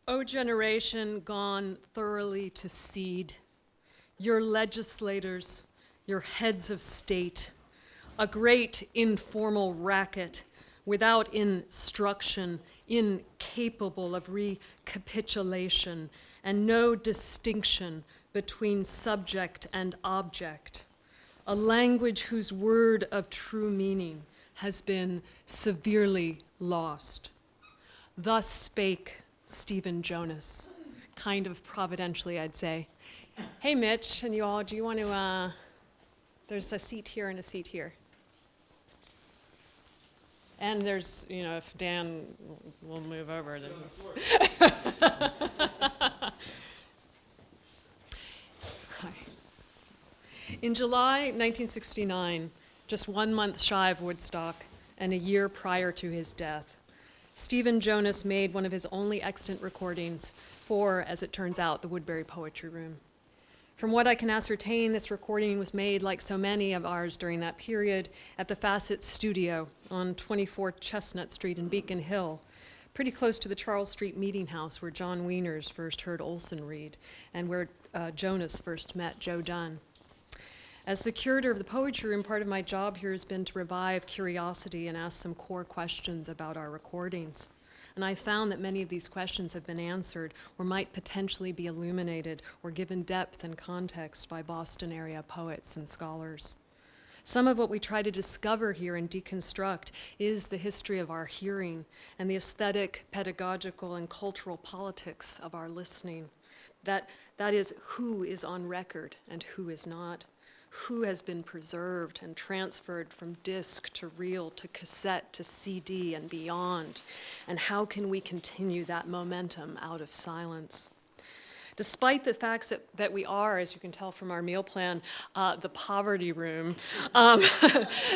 O generation gone thoroughly to seed, your legislators, your heads of state, a great informal racket without instruction, incapable of recapitulation, and no distinction between subject and object, a language whose word of true meaning has been severely lost. Thus spake Stephen Jonas, kind of providentially, I'd say. Hey, Mitch, and you all, do you want to, there's a seat here and a seat here. And there's, you know, if Dan will move over, there's... In July 1969, just 1 month shy of Woodstock and a year prior to his death, Stephen Jonas made one of his only extant recordings for, as it turns out, the Woodberry Poetry Room. From what I can ascertain, this recording was made, like so many of ours during that period, at the Facet Studio on 24 Chestnut Street in Beacon Hill, pretty close to the Charles Street Meeting House where John Wieners first heard Olson read and where Jonas first met Joe Dunn. As the curator of the Poetry Room, part of my job here has been to revive curiosity and ask some core questions about our recordings. And I found that many of these questions have been answered or might potentially be illuminated or given depth and context by Boston area poets and scholars. Some of what we try to discover here and deconstruct is the history of our hearing and the aesthetic, pedagogical, and cultural politics of our listening. That is, who is on record and who is not. Who has been preserved and transferred from disc to reel to cassette to CD and beyond, and how can we continue that momentum out of silence? Despite the facts that we are, as you can tell from our meal plan, the poverty room,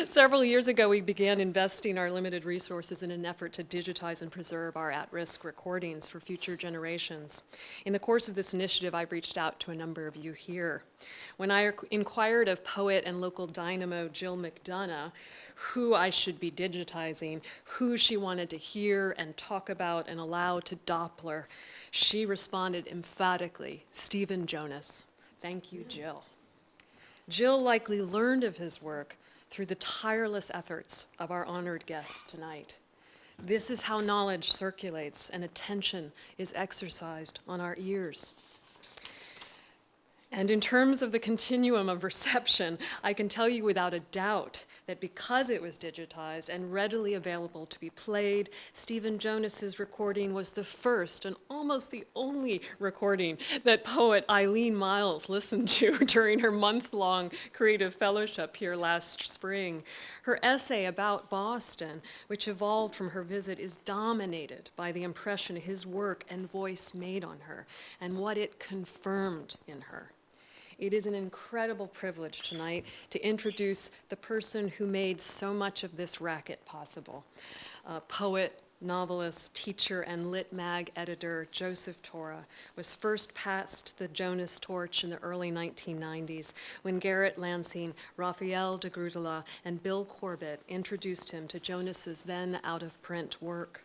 several years ago we began investing our limited resources in an effort to digitize and preserve our at-risk recordings for future generations. In the course of this initiative, I've reached out to a number of you here. When I inquired of poet and local dynamo Jill McDonough who I should be digitizing, who she wanted to hear and talk about and allow to Doppler, she responded emphatically, Stephen Jonas. Thank you, Jill. Jill likely learned of his work through the tireless efforts of our honored guest tonight. This is how knowledge circulates and attention is exercised on our ears. And in terms of the continuum of reception, I can tell you without a doubt that because it was digitized and readily available to be played, Stephen Jonas's recording was the first and almost the only recording that poet Eileen Miles listened to during her month-long creative fellowship here last spring. Her essay about Boston, which evolved from her visit, is dominated by the impression his work and voice made on her and what it confirmed in her. It is an incredible privilege tonight to introduce the person who made so much of this racket possible. Poet, novelist, teacher, and lit mag editor Joseph Torra was first passed the Jonas torch in the early 1990s when Gerrit, Lansing, Raffael de Gruttola, and Bill Corbett introduced him to Jonas's then out-of-print work.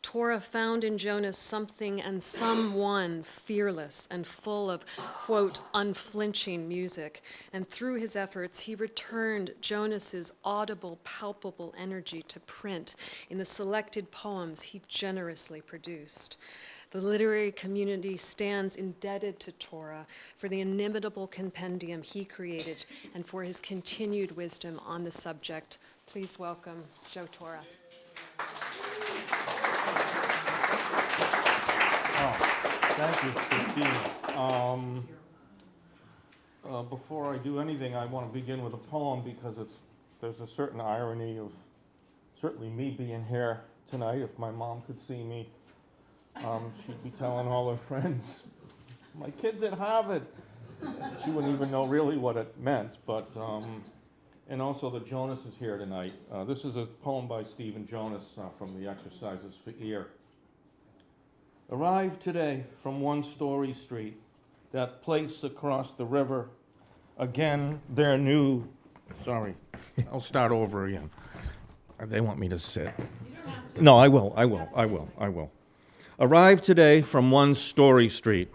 Torra found in Jonas something and someone fearless and full of, quote, unflinching music, and through his efforts, he returned Jonas's audible, palpable energy to print in the selected poems he generously produced. The literary community stands indebted to Torra for the inimitable compendium he created and for his continued wisdom on the subject. Please welcome Joe Torra. Thank you, Christine. Before I do anything, I want to begin with a poem because there's a certain irony of certainly me being here tonight. If my mom could see me, she'd be telling all her friends, my kid's at Harvard. She wouldn't even know really what it meant, but, and also that Jonas is here tonight. This is a poem by Stephen Jonas from the Exercises for Ear. Arrived today from One-Story Street, that place across the river. Again, they're new. Sorry, I'll start over again. They want me to sit. No, I will. Arrived today from 1 Story Street,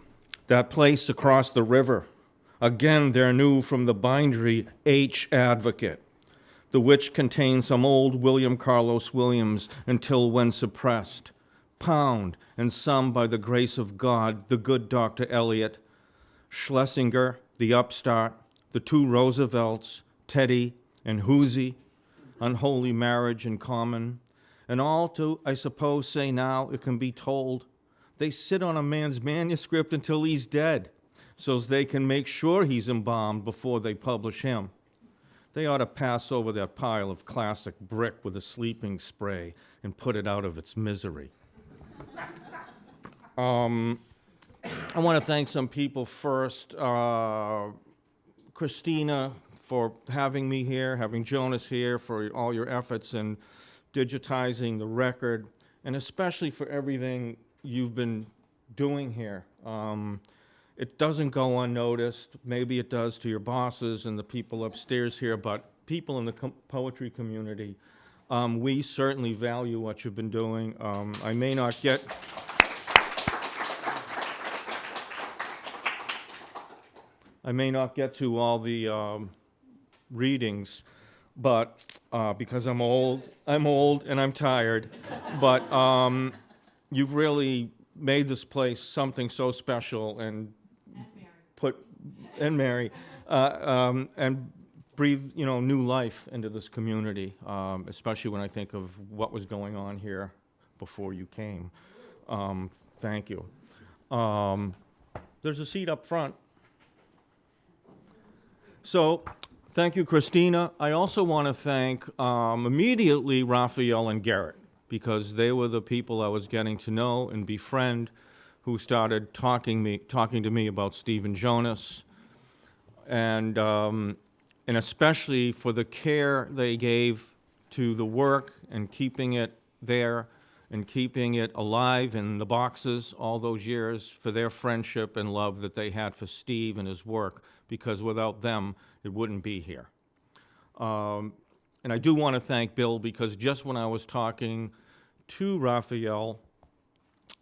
that place across the river. Again, they're new from the bindery H Advocate, the which contains some old William Carlos Williams until when suppressed. Pound, and some by the grace of God, the good Dr. Eliot, Schlesinger, the upstart, the 2 Roosevelts, Teddy and Hoosie, unholy marriage in common, and all to, I suppose, say now it can be told, they sit on a man's manuscript until he's dead, so's they can make sure he's embalmed before they publish him. They ought to pass over that pile of classic brick with a sleeping spray and put it out of its misery. I want to thank some people first. Christina for having me here, having Jonas here, for all your efforts in digitizing the record, and especially for everything you've been doing here. It doesn't go unnoticed. Maybe it does to your bosses and the people upstairs here, but people in the poetry community, we certainly value what you've been doing. I may not get to all the readings, but because I'm old and I'm tired. But you've really made this place something so special and Mary and breathe new life into this community, especially when I think of what was going on here before you came. Thank you. There's a seat up front. So, thank you, Christina. I also want to thank immediately Raffael and Gerrit, because they were the people I was getting to know and befriend, who started talking to me about Stephen Jonas, and especially for the care they gave to the work and keeping it there and keeping it alive in the boxes all those years, for their friendship and love that they had for Steve and his work, because without them, it wouldn't be here. And I do want to thank Bill, because just when I was talking to Raffael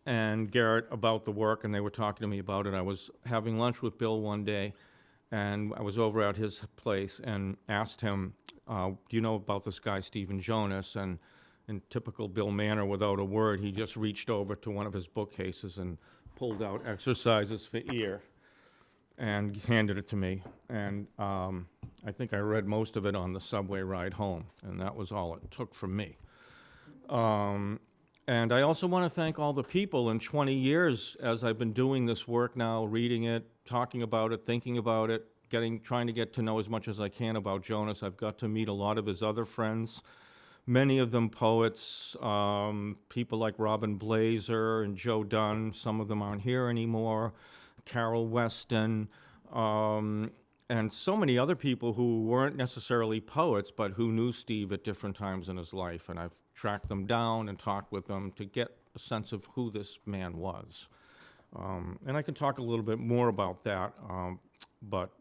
and Gerrit about the work, and they were talking to me about it, I was having lunch with Bill one day, and I was over at his place and asked him, do you know about this guy, Stephen Jonas? And in typical Bill manner, without a word, he just reached over to one of his bookcases and pulled out Exercises for Ear and handed it to me. And I think I read most of it on the subway ride home, and that was all it took from me. And I also want to thank all the people in 20 years as I've been doing this work now, reading it, talking about it, thinking about it, trying to get to know as much as I can about Jonas. I've got to meet a lot of his other friends, many of them poets, people like Robin Blazer and Joe Dunn. Some of them aren't here anymore. Carol Weston, and so many other people who weren't necessarily poets, but who knew Steve at different times in his life. And I've tracked them down and talked with them to get a sense of who this man was. And I can talk a little bit more about that, but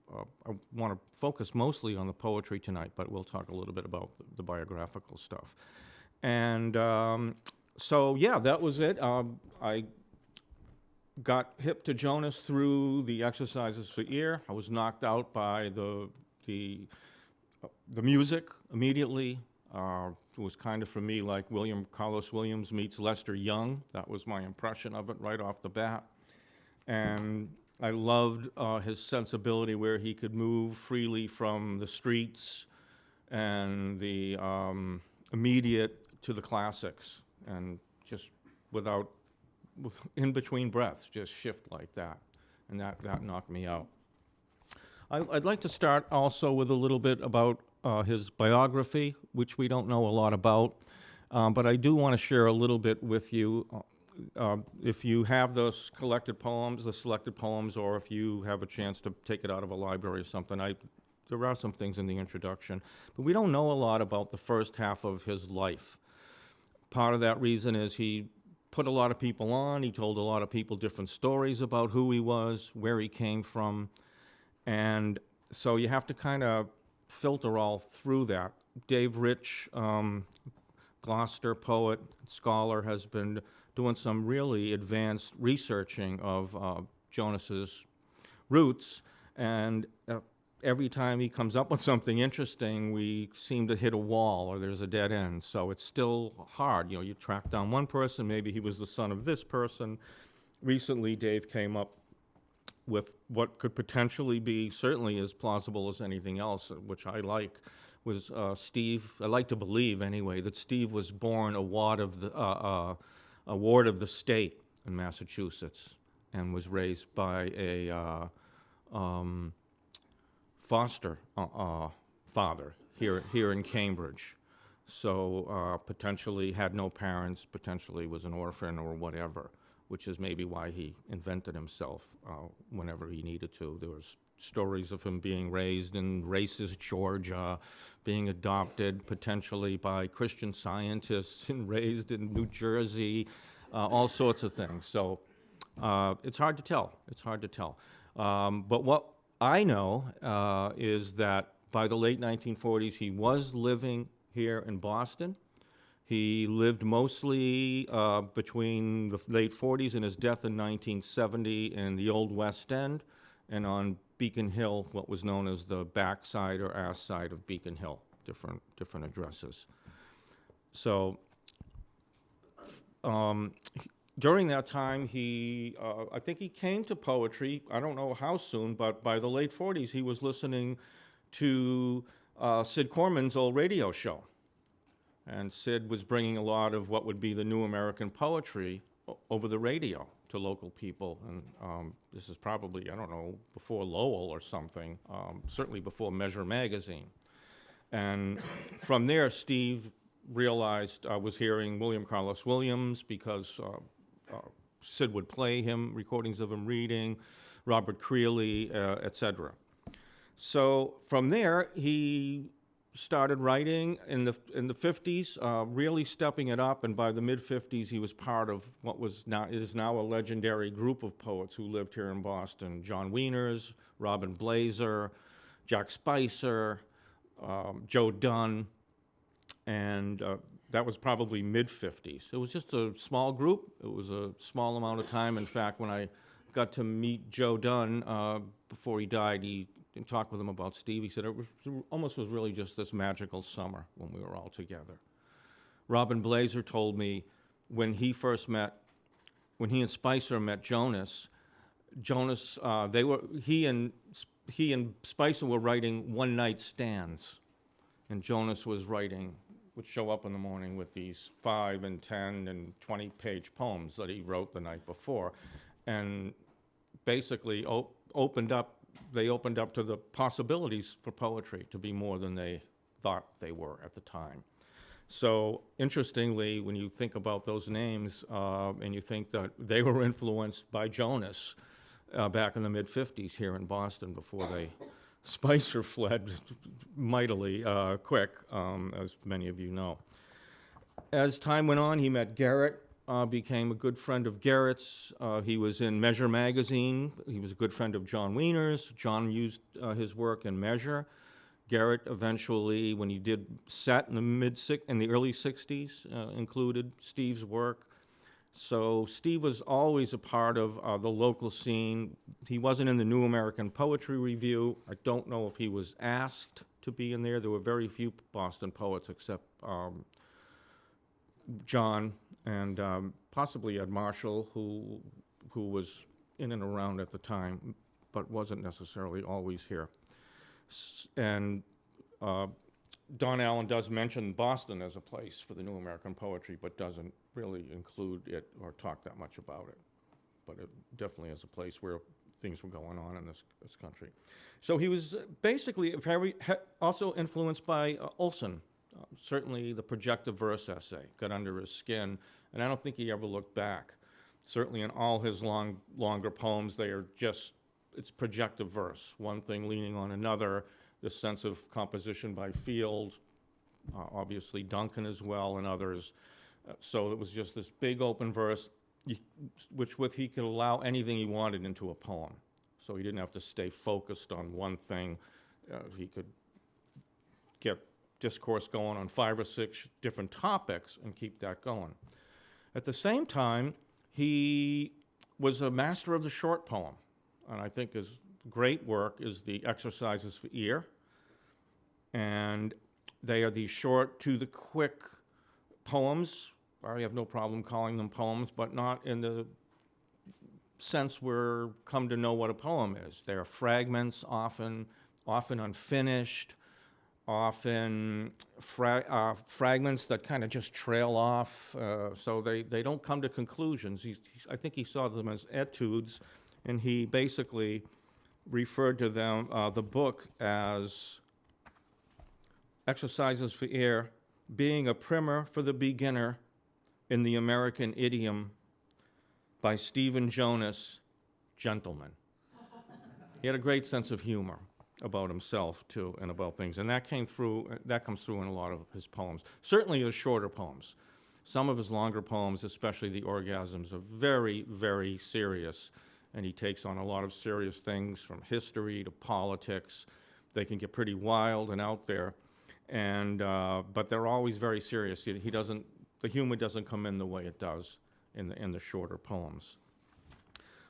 I want to focus mostly on the poetry tonight, but we'll talk a little bit about the biographical stuff. And so, yeah, that was it. I got hip to Jonas through the Exercises for Ear. I was knocked out by the music immediately. It was kind of, for me, like William Carlos Williams meets Lester Young. That was my impression of it right off the bat. And I loved his sensibility, where he could move freely from the streets and the immediate to the classics, and just in between breaths, just shift like that. And that knocked me out. I'd like to start also with a little bit about his biography, which we don't know a lot about, but I do want to share a little bit with you. If you have those selected poems, or if you have a chance to take it out of a library or something, there are some things in the introduction, but we don't know a lot about the first half of his life. Part of that reason is he put a lot of people on. He told a lot of people different stories about who he was, where he came from, and so you have to kind of filter all through that. Dave Rich, Gloucester poet, scholar, has been doing some really advanced researching of Jonas's roots, and every time he comes up with something interesting, we seem to hit a wall or there's a dead end. So it's still hard. You track down one person, maybe he was the son of this person. Recently, Dave came up with what could potentially be certainly as plausible as anything else, which I like, was Steve. I like to believe, anyway, that Steve was born a ward of the state in Massachusetts and was raised by a foster father here in Cambridge. So potentially had no parents, potentially was an orphan or whatever, which is maybe why he invented himself whenever he needed to. There was stories of him being raised in racist Georgia, being adopted potentially by Christian Scientists and raised in New Jersey, all sorts of things. So it's hard to tell. It's hard to tell. But what I know is that by the late 1940s, he was living here in Boston. He lived mostly between the late 40s and his death in 1970 in the Old West End and on Beacon Hill, what was known as the back side or ass side of Beacon Hill, different addresses. So during that time, I think he came to poetry, I don't know how soon, but by the late 40s, he was listening to Sid Corman's old radio show. And Sid was bringing a lot of what would be the new American poetry over the radio to local people. And this is probably, I don't know, before Lowell or something, certainly before Measure magazine. And from there, Steve realized I was hearing William Carlos Williams because Sid would play him, recordings of him reading, Robert Creeley, etc. So from there, he started writing in the 50s, really stepping it up, and by the mid-50s, he was part of what is now a legendary group of poets who lived here in Boston. John Wieners, Robin Blazer, Jack Spicer, Joe Dunn, and that was probably mid-50s. It was just a small group. It was a small amount of time. In fact, when I got to meet Joe Dunn before he died, and talked with him about Steve, he said it was really just this magical summer when we were all together. Robin Blazer told me when he and Spicer met Jonas, he and Spicer were writing one-night stands, and Jonas would show up in the morning with these 5 and 10 and 20-page poems that he wrote the night before, and basically opened up to the possibilities for poetry to be more than they thought they were at the time. So interestingly, when you think about those names and you think that they were influenced by Jonas back in the mid-50s here in Boston before Spicer fled mightily quick, as many of you know. As time went on, he met Gerrit, became a good friend of Gerrit's. He was in Measure magazine. He was a good friend of John Wieners. John used his work in Measure. Gerrit eventually, when he did Set in the early 60s, included Steve's work. So Steve was always a part of the local scene. He wasn't in the New American Poetry Review. I don't know if he was asked to be in there. There were very few Boston poets except John and possibly Ed Marshall, who was in and around at the time, but wasn't necessarily always here. And Don Allen does mention Boston as a place for the New American poetry, but doesn't really include it or talk that much about it. But it definitely is a place where things were going on in this country. So he was basically also influenced by Olson. Certainly the projective verse essay got under his skin, and I don't think he ever looked back. Certainly in all his longer poems, it's projective verse, one thing leaning on another, this sense of composition by Field, obviously Duncan as well, and others. So it was just this big open verse, which he could allow anything he wanted into a poem. So he didn't have to stay focused on one thing. He could get discourse going on 5 or 6 different topics and keep that going. At the same time, he was a master of the short poem, and I think his great work is the Exercises for Ear, and they are these short, to the quick poems. I have no problem calling them poems, but not in the sense we're come to know what a poem is. They are fragments, often unfinished, often fragments that kind of just trail off, so they don't come to conclusions. I think he saw them as etudes, and he basically referred to them, the book, as Exercises for Ear, being a primer for the beginner in the American idiom by Stephen Jonas, gentleman. He had a great sense of humor about himself, too, and about things, and that comes through in a lot of his poems, certainly his shorter poems. Some of his longer poems, especially the orgasms, are very, very serious, and he takes on a lot of serious things, from history to politics. They can get pretty wild and out there, and but they're always very serious. The humor doesn't come in the way it does in the shorter poems.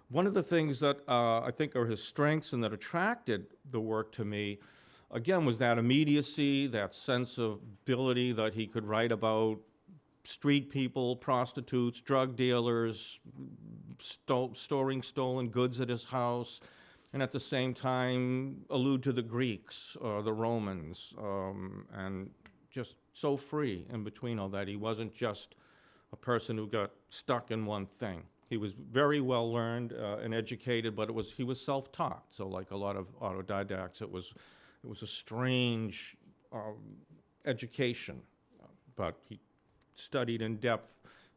One of the things that I think are his strengths and that attracted the work to me, again, was that immediacy, that sense of ability that he could write about street people, prostitutes, drug dealers, storing stolen goods at his house, and at the same time allude to the Greeks or the Romans, and just so free in between all that. He wasn't just a person who got stuck in one thing. He was very well learned and educated, but he was self-taught. So, like a lot of autodidacts, it was a strange education, but he studied in depth.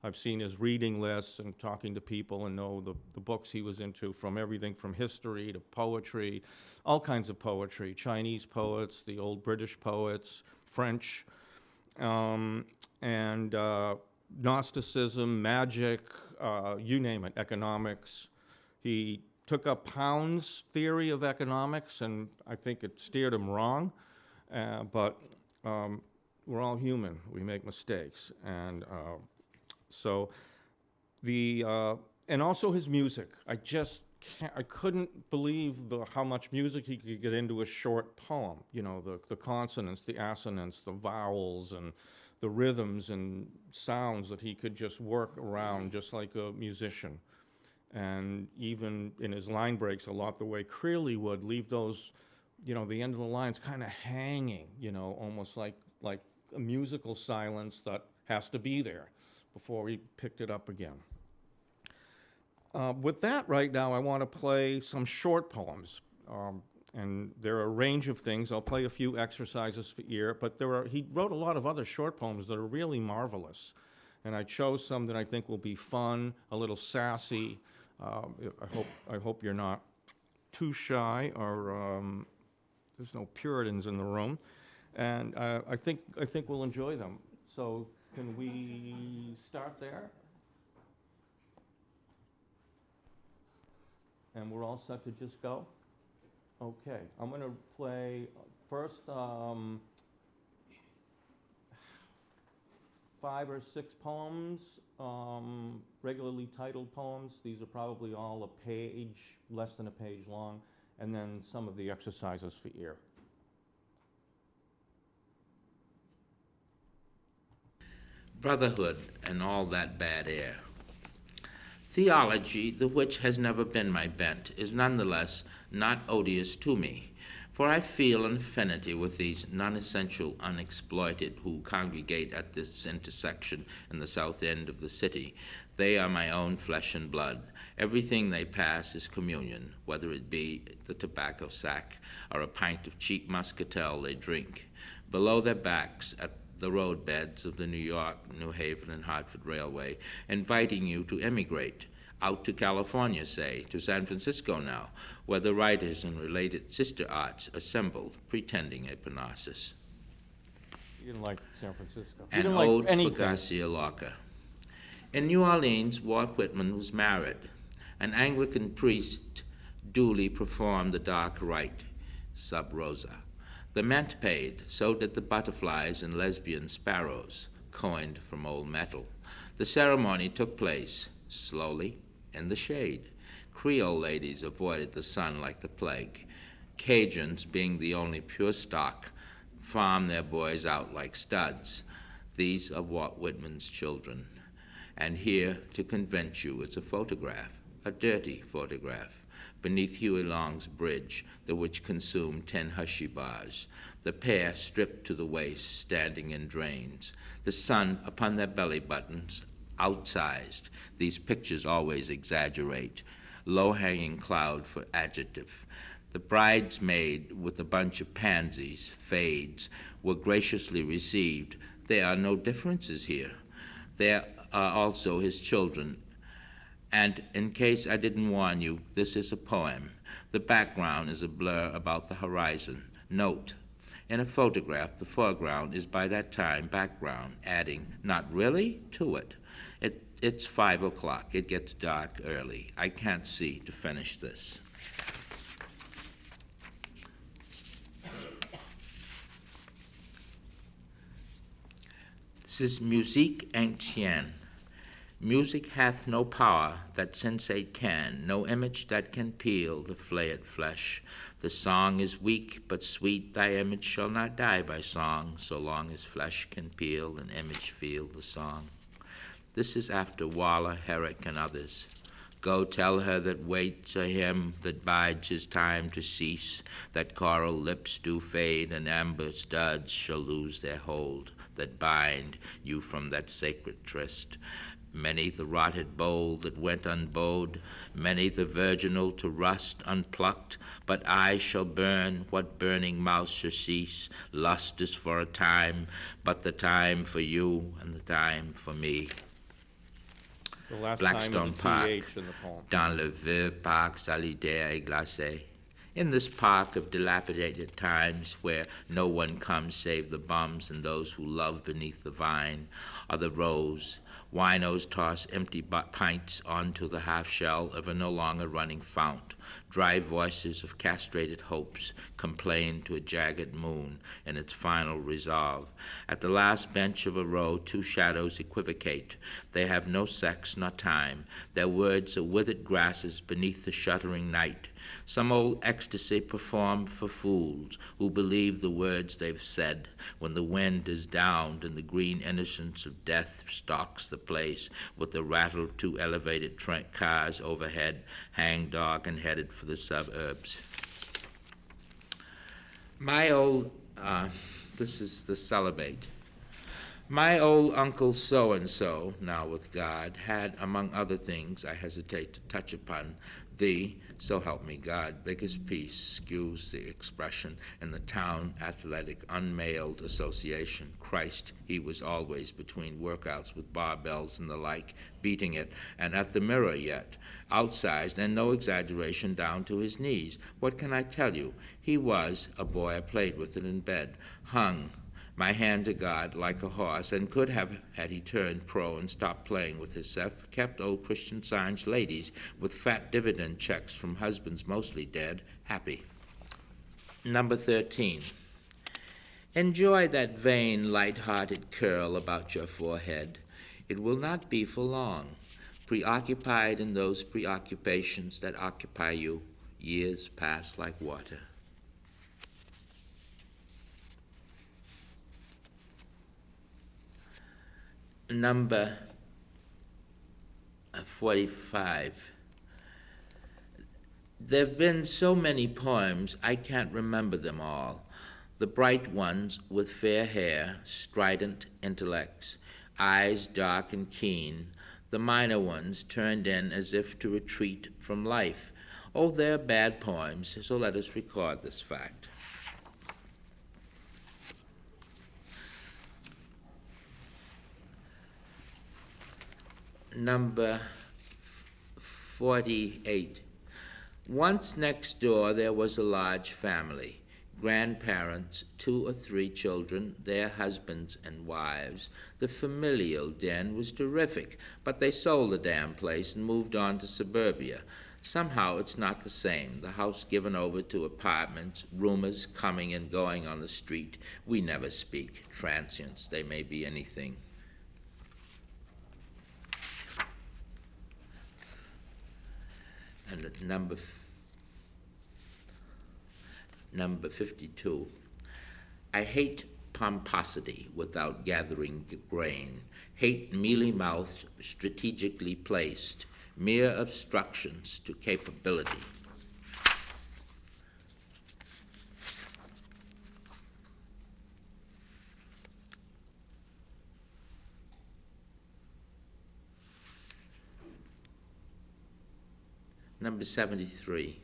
I've seen his reading lists and talking to people, and know the books he was into, from everything from history to poetry, all kinds of poetry, Chinese poets, the old British poets, French, and Gnosticism, magic, you name it, economics. He took up Pound's theory of economics, and I think it steered him wrong, but we're all human. We make mistakes, and so and also his music. I couldn't believe how much music he could get into a short poem. You know, the consonants, the assonants, the vowels, and the rhythms and sounds that he could just work around just like a musician. And even in his line breaks a lot, the way Creeley would leave those, the end of the lines kind of hanging, almost like a musical silence that has to be there before he picked it up again. With that, right now, I want to play some short poems. And there are a range of things. I'll play a few Exercises for Ear, but he wrote a lot of other short poems that are really marvelous. And I chose some that I think will be fun, a little sassy. I hope you're not too shy, or there's no Puritans in the room. And I think we'll enjoy them. So can we start there? And we're all set to just go? Okay, I'm going to play first 5 or 6 poems, regularly titled poems. These are probably all a page, less than a page long, and then some of the Exercises for Ear. Brotherhood and all that bad air. Theology, the which has never been my bent, is nonetheless not odious to me, for I feel an affinity with these non-essential unexploited who congregate at this intersection in the south end of the city. They are my own flesh and blood. Everything they pass is communion, whether it be the tobacco sack or a pint of cheap muscatel they drink. Below their backs, at the roadbeds of the New York, New Haven, and Hartford Railway, inviting you to emigrate, out to California, say, to San Francisco now, where the writers and related sister arts assembled, pretending a Parnassus. You didn't like San Francisco. An ode for Garcia Lorca. In New Orleans, Walt Whitman was married. An Anglican priest duly performed the dark rite, sub rosa. The ment paid, so did the butterflies and lesbian sparrows, coined from old metal. The ceremony took place slowly in the shade. Creole ladies avoided the sun like the plague. Cajuns, being the only pure stock, farmed their boys out like studs. These are Walt Whitman's children. And here, to convince you, is a photograph, a dirty photograph, beneath Huey Long's bridge, the which consumed 10 hushy bars. The pair stripped to the waist, standing in drains. The sun upon their belly buttons, outsized. These pictures always exaggerate. Low-hanging cloud for adjective. The bridesmaid with a bunch of pansies, fades, were graciously received. There are no differences here. There are also his children. And in case I didn't warn you, this is a poem. The background is a blur about the horizon. Note, in a photograph, the foreground is by that time background, adding not really to it. It's 5 o'clock. It gets dark early. I can't see to finish this. This is musique ancienne. Music hath no power that sensate can, no image that can peel the flayed flesh. The song is weak, but sweet, thy image shall not die by song, so long as flesh can peel and image feel the song. This is after Waller, Herrick, and others. Go tell her that waits a him that bides his time to cease, that coral lips do fade, and amber studs shall lose their hold, that bind you from that sacred tryst. Many the rotted bowl that went unbowed, many the virginal to rust unplucked, but I shall burn what burning mouth surcease. Lust is for a time, but the time for you and the time for me. The last Blackstone time is Park, a TH in the poem. dans le vieux parc solidaire et glacé. In this park of dilapidated times where no one comes save the bums and those who love beneath the vine, are the rows. Winos toss empty pints onto the half-shell of a no longer running fount. Dry voices of castrated hopes complain to a jagged moon in its final resolve. At the last bench of a row, 2 shadows equivocate. They have no sex nor time. Their words are withered grasses beneath the shuddering night. Some old ecstasy performed for fools who believe the words they've said. When the wind is downed and the green innocence of death stalks the place with the rattle of 2 elevated cars overhead, hang-dog and headed for the suburbs. My old, this is the celibate. My old uncle so-and-so, now with God, had, among other things I hesitate to touch upon, the, so help me God, biggest piece, skews the expression, in the town athletic unmailed association. Christ, he was always between workouts with barbells and the like, beating it, and at the mirror yet, outsized, and no exaggeration, down to his knees. What can I tell you? He was a boy. I played with it in bed, hung my hand to God like a horse, and could have, had he turned pro and stopped playing with himself, kept old Christian Science ladies with fat dividend checks from husbands mostly dead, happy. Number 13. Enjoy that vain, light-hearted curl about your forehead. It will not be for long. Preoccupied in those preoccupations that occupy you, years pass like water. Number 45. There have been so many poems, I can't remember them all. The bright ones with fair hair, strident intellects, eyes dark and keen. The minor ones turned in as if to retreat from life. Oh, they're bad poems, so let us record this fact. Number 48. Once next door there was a large family, grandparents, 2 or 3 children, their husbands and wives. The familial den was terrific, but they sold the damn place and moved on to suburbia. Somehow it's not the same. The house given over to apartments, rumors coming and going on the street. We never speak. Transients, they may be anything. And at number 52, I hate pomposity without gathering grain, hate mealy-mouthed, strategically placed, mere obstructions to capability. Number 73.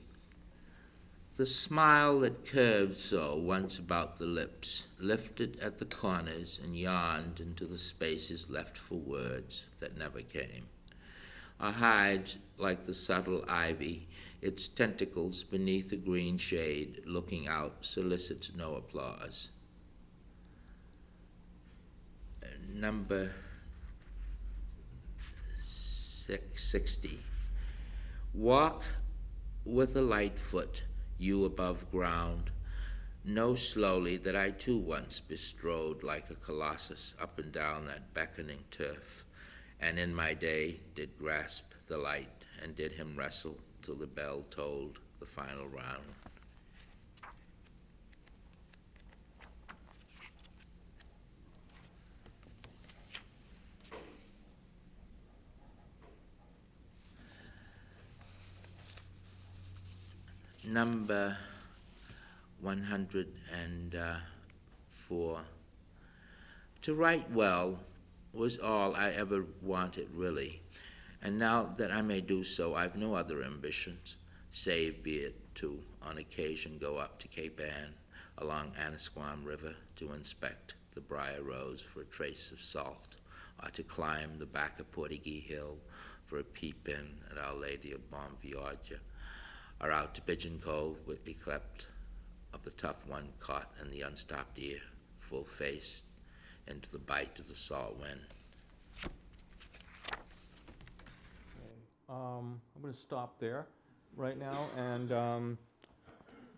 The smile that curved so once about the lips, lifted at the corners and yawned into the spaces left for words that never came. Or hides like the subtle ivy, its tentacles beneath a green shade, looking out, solicits no applause. Number 60. Walk with a light foot, you above ground. Know slowly that I too once bestrode like a colossus up and down that beckoning turf, and in my day did grasp the light and did him wrestle till the bell tolled the final round. Number 104. To write well was all I ever wanted, really, and now that I may do so, I've no other ambitions, save be it to, on occasion, go up to Cape Ann, along Annisquam River, to inspect the briar rose for a trace of salt, or to climb the back of Portuguese Hill for a peep in at Our Lady of Bon Voyage, or out to Pigeon Cove with yclept of the tough one caught in the unstopped ear, full-faced into the bite of the salt wind. I'm going to stop there right now. And,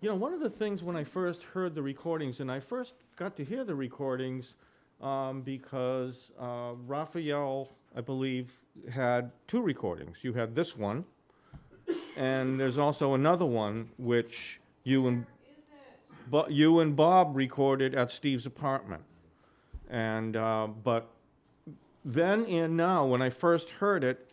one of the things when I first heard the recordings, and I first got to hear the recordings because Raffael, I believe, had two recordings. You had this one, and there's also another one which you and Bob recorded at Steve's apartment. And but then and now, when I first heard it,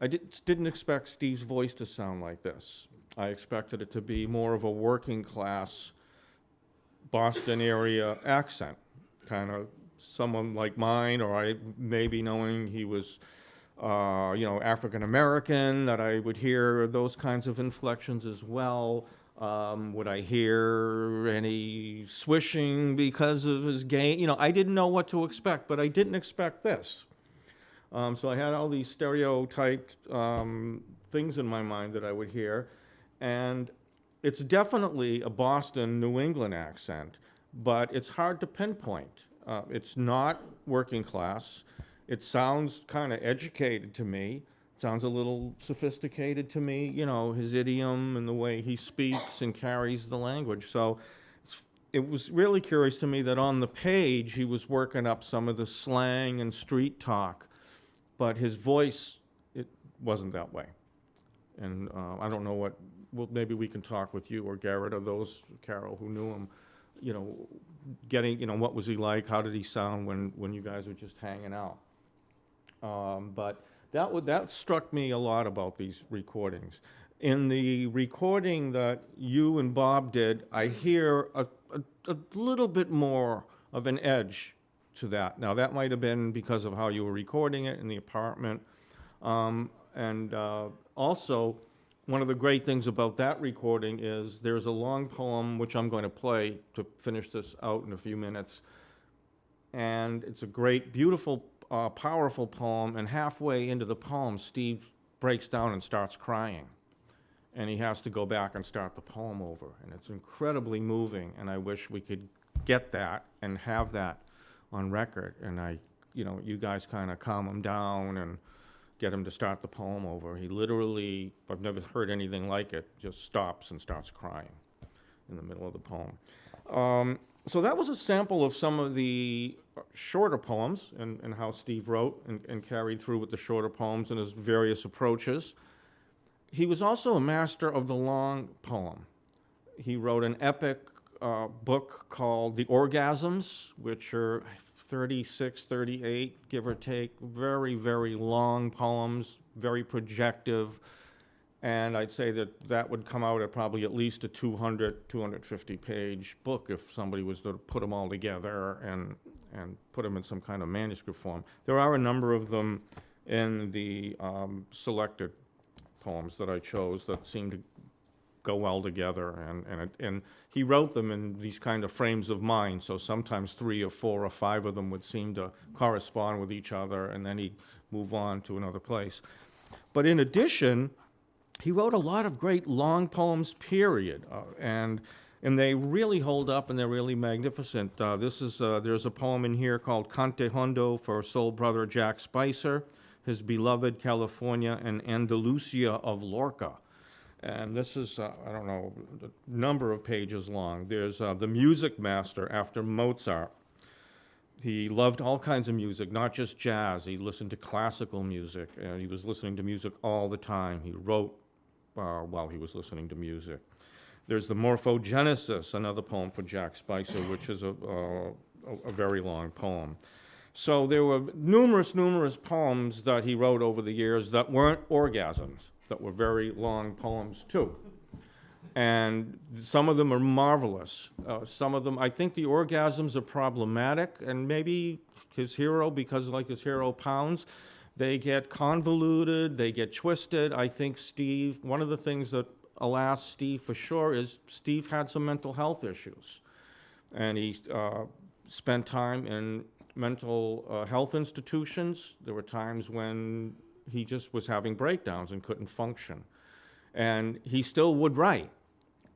I didn't expect Steve's voice to sound like this. I expected it to be more of a working class Boston area accent, kind of someone like mine, or I maybe knowing he was African American, that I would hear those kinds of inflections as well. Would I hear any swishing because of his game? I didn't know what to expect, but I didn't expect this. So I had all these stereotyped things in my mind that I would hear, and it's definitely a Boston, New England accent, but it's hard to pinpoint. It's not working class. It sounds kind of educated to me. It sounds a little sophisticated to me, his idiom and the way he speaks and carries the language. So it was really curious to me that on the page he was working up some of the slang and street talk, but his voice, it wasn't that way. And I don't know maybe we can talk with you or Gerrit or those, Carol, who knew him, what was he like? How did he sound when you guys were just hanging out? But that struck me a lot about these recordings. In the recording that you and Bob did, I hear a little bit more of an edge to that. Now, that might have been because of how you were recording it in the apartment. Also, one of the great things about that recording is there's a long poem, which I'm going to play to finish this out in a few minutes. And it's a great, beautiful, powerful poem, and halfway into the poem, Steve breaks down and starts crying. And he has to go back and start the poem over. And it's incredibly moving, and I wish we could get that and have that on record. And you guys kind of calm him down and get him to start the poem over. He literally, I've never heard anything like it, just stops and starts crying in the middle of the poem. So that was a sample of some of the shorter poems and how Steve wrote and carried through with the shorter poems and his various approaches. He was also a master of the long poem. He wrote an epic book called The Orgasms, which are 36, 38, give or take, very, very long poems, very projective, and I'd say that that would come out at probably at least a 200, 250-page book if somebody was to put them all together and put them in some kind of manuscript form. There are a number of them in the selected poems that I chose that seem to go well together, and he wrote them in these kind of frames of mind, so sometimes 3 or 4 or 5 of them would seem to correspond with each other, and then he'd move on to another place. But in addition, he wrote a lot of great long poems, period, and they really hold up and they're really magnificent. There's a poem in here called Cante Hondo for soul brother Jack Spicer, his beloved California and Andalusia of Lorca. And this is, I don't know, a number of pages long. There's The Music Master after Mozart. He loved all kinds of music, not just jazz. He listened to classical music. He was listening to music all the time. He wrote while he was listening to music. There's The Morphogenesis, another poem for Jack Spicer, which is a very long poem. So there were numerous poems that he wrote over the years that weren't orgasms, that were very long poems too. And some of them are marvelous. Some of them, I think the orgasms are problematic, and maybe his hero, because like his hero Pounds, they get convoluted, they get twisted. I think Steve, one of the things that, alas, Steve for sure, is Steve had some mental health issues. And he spent time in mental health institutions. There were times when he just was having breakdowns and couldn't function. And he still would write.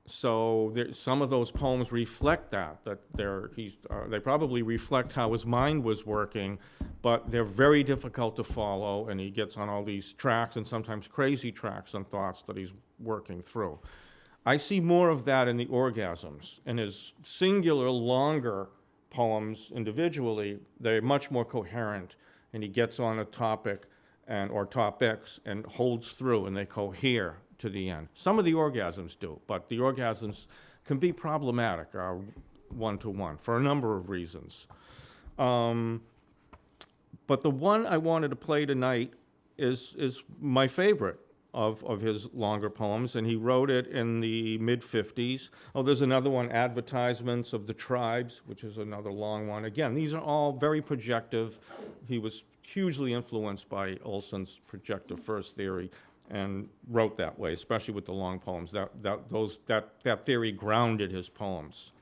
So some of those poems reflect that they probably reflect how his mind was working, but they're very difficult to follow, and he gets on all these tracks, and sometimes crazy tracks and thoughts that he's working through. I see more of that in the orgasms. In his singular, longer poems individually, they're much more coherent, and he gets on a topic or topics and holds through, and they cohere to the end. Some of the orgasms do, but the orgasms can be problematic one-to-one for a number of reasons. But the one I wanted to play tonight is my favorite of his longer poems, and he wrote it in the mid-50s. Oh, there's another one, Advertisements of the Tribes, which is another long one. Again, these are all very projective. He was hugely influenced by Olson's projective first theory and wrote that way, especially with the long poems. That theory grounded his poems.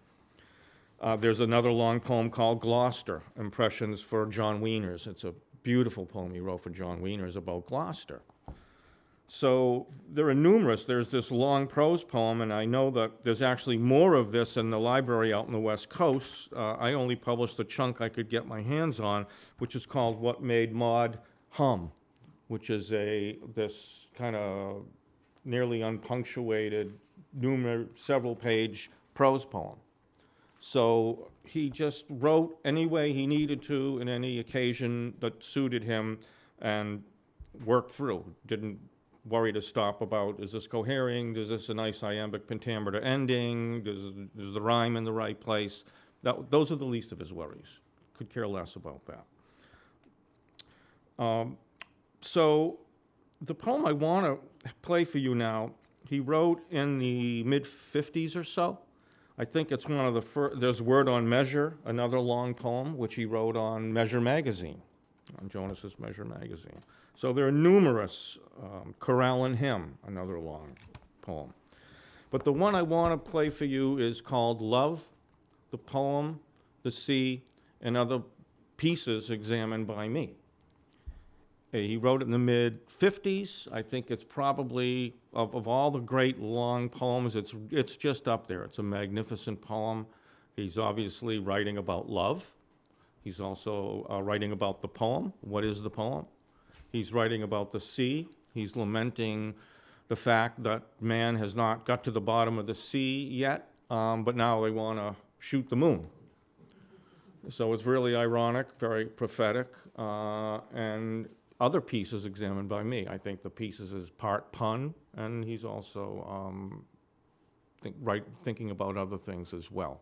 There's another long poem called Gloucester, Impressions for John Wieners. It's a beautiful poem he wrote for John Wieners about Gloucester. So there are numerous. There's this long prose poem, and I know that there's actually more of this in the library out in the West Coast. I only published the chunk I could get my hands on, which is called What Made Maud Hum, which is this kind of nearly unpunctuated, several-page prose poem. So he just wrote any way he needed to in any occasion that suited him and worked through. Didn't worry to stop about, is this cohering? Is this a nice iambic pentameter ending? Is the rhyme in the right place? Those are the least of his worries. Could care less about that. So the poem I want to play for you now, he wrote in the mid-50s or so. I think it's one of the first. There's Word on Measure, another long poem, which he wrote on Measure magazine, on Jonas's Measure magazine. So there are numerous. Chorale and Hymn, another long poem. But the one I want to play for you is called Love, the Poem, the Sea, and Other Pieces Examined by Me. He wrote it in the mid-50s. I think it's probably, of all the great long poems, it's just up there. It's a magnificent poem. He's obviously writing about love. He's also writing about the poem. What is the poem? He's writing about the sea. He's lamenting the fact that man has not got to the bottom of the sea yet, but now they want to shoot the moon. So it's really ironic, very prophetic, and other pieces examined by me. I think the pieces is part pun, and he's also thinking about other things as well.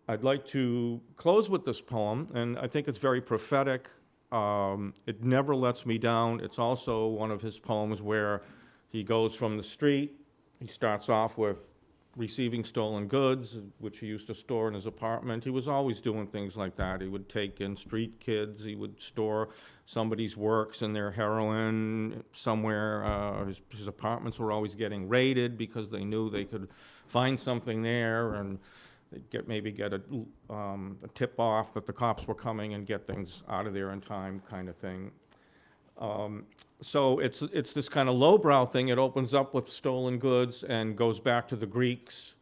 I'd like to close with this poem, and I think it's very prophetic. It never lets me down. It's also one of his poems where he goes from the street. He starts off with receiving stolen goods, which he used to store in his apartment. He was always doing things like that. He would take in street kids. He would store somebody's works and their heroin somewhere. His apartments were always getting raided because they knew they could find something there, and they'd maybe get a tip off that the cops were coming and get things out of there in time, kind of thing. So it's this kind of lowbrow thing. It opens up with stolen goods and goes back to the Greeks,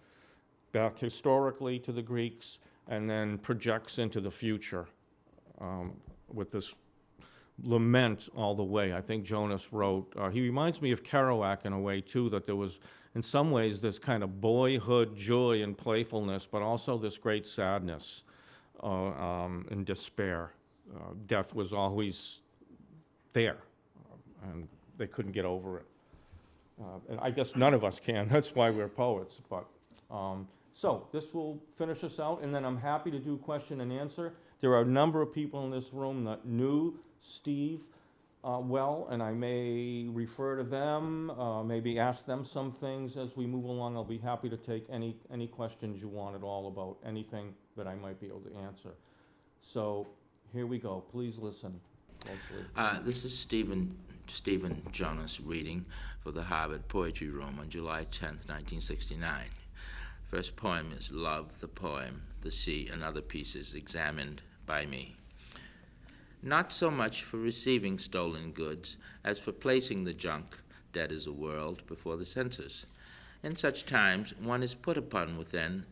back historically to the Greeks, and then projects into the future with this lament all the way. I think Jonas wrote, he reminds me of Kerouac in a way too, that there was in some ways this kind of boyhood joy and playfulness, but also this great sadness and despair. Death was always there, and they couldn't get over it. And I guess none of us can. That's why we're poets. But so this will finish us out, and then I'm happy to do question and answer. There are a number of people in this room that knew Steve well, and I may refer to them, maybe ask them some things as we move along. I'll be happy to take any questions you want at all about anything that I might be able to answer. So here we go. Please listen closely. This is Stephen Jonas reading for the Harvard Poetry Room on July 10th, 1969. First poem is Love, the Poem, the Sea, and Other Pieces examined by me. Not so much for receiving stolen goods as for placing the junk, dead as a world, before the senses. In such times, one is put upon within.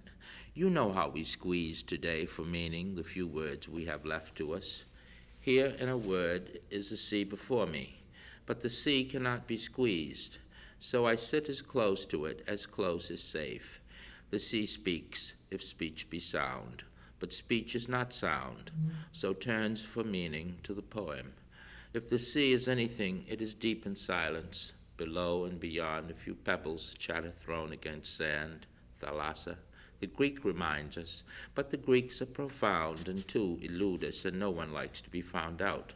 You know how we squeeze today for meaning the few words we have left to us. Here, in a word, is the sea before me, but the sea cannot be squeezed, so I sit as close to it as close is safe. The sea speaks, if speech be sound, but speech is not sound, so turns for meaning to the poem. If the sea is anything, it is deep in silence, below and beyond a few pebbles chatter thrown against sand, thalassa. The Greek reminds us, but the Greeks are profound and too elude us, and no one likes to be found out.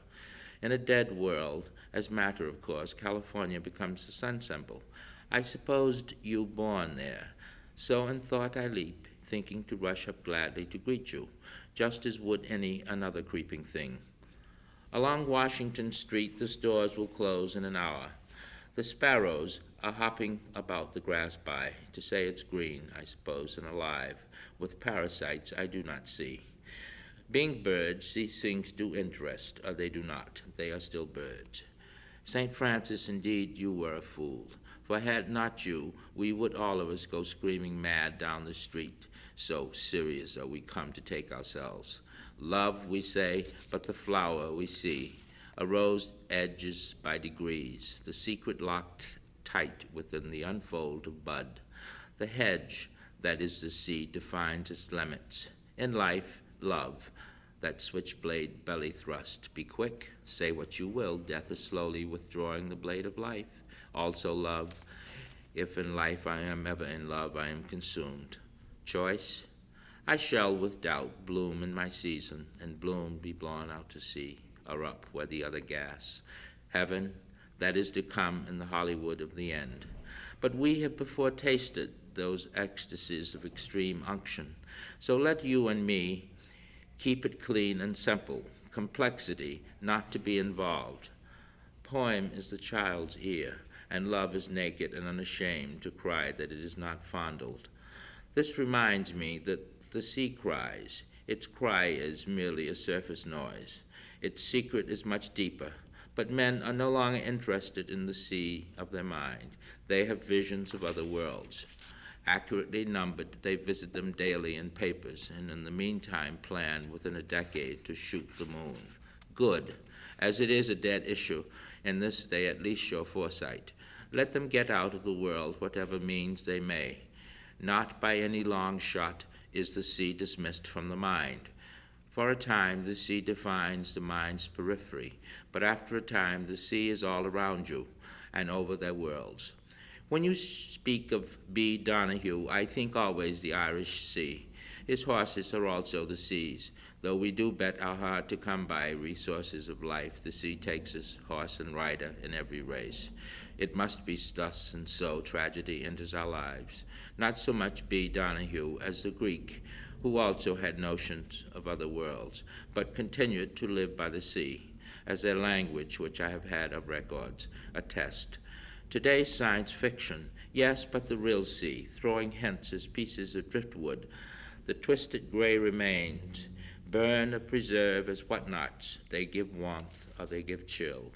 In a dead world, as matter of course, California becomes the sun symbol. I supposed you born there, so in thought I leap, thinking to rush up gladly to greet you, just as would any another creeping thing. Along Washington Street, the stores will close in an hour. The sparrows are hopping about the grass by, to say it's green, I suppose, and alive, with parasites I do not see. Being birds, these things do interest, or they do not. They are still birds. St. Francis, indeed, you were a fool, for had not you, we would all of us go screaming mad down the street. So serious are we come to take ourselves. Love, we say, but the flower we see. A rose edges by degrees, the secret locked tight within the unfold of bud. The hedge, that is the sea, defines its limits. In life, love, that switchblade belly thrust. Be quick, say what you will, death is slowly withdrawing the blade of life. Also love, if in life I am ever in love, I am consumed. Choice, I shall with doubt bloom in my season, and bloom be blown out to sea, or up where the other gas. Heaven, that is to come in the Hollywood of the end. But we have before tasted those ecstasies of extreme unction. So let you and me keep it clean and simple, complexity not to be involved. Poem is the child's ear, and love is naked and unashamed to cry that it is not fondled. This reminds me that the sea cries. Its cry is merely a surface noise. Its secret is much deeper, but men are no longer interested in the sea of their mind. They have visions of other worlds. Accurately numbered, they visit them daily in papers, and in the meantime plan within a decade to shoot the moon. Good, as it is a dead issue, in this they at least show foresight. Let them get out of the world whatever means they may. Not by any long shot is the sea dismissed from the mind. For a time, the sea defines the mind's periphery, but after a time, the sea is all around you and over their worlds. When you speak of B. Donahue, I think always the Irish Sea. His horses are also the seas. Though we do bet our hard to come by resources of life, the sea takes us, horse and rider, in every race. It must be thus and so tragedy enters our lives. Not so much B. Donahue as the Greek, who also had notions of other worlds, but continued to live by the sea, as their language, which I have had of records, attest. Today's science fiction, yes, but the real sea, throwing hence as pieces of driftwood, the twisted gray remains, burn or preserve as whatnots. They give warmth or they give chill.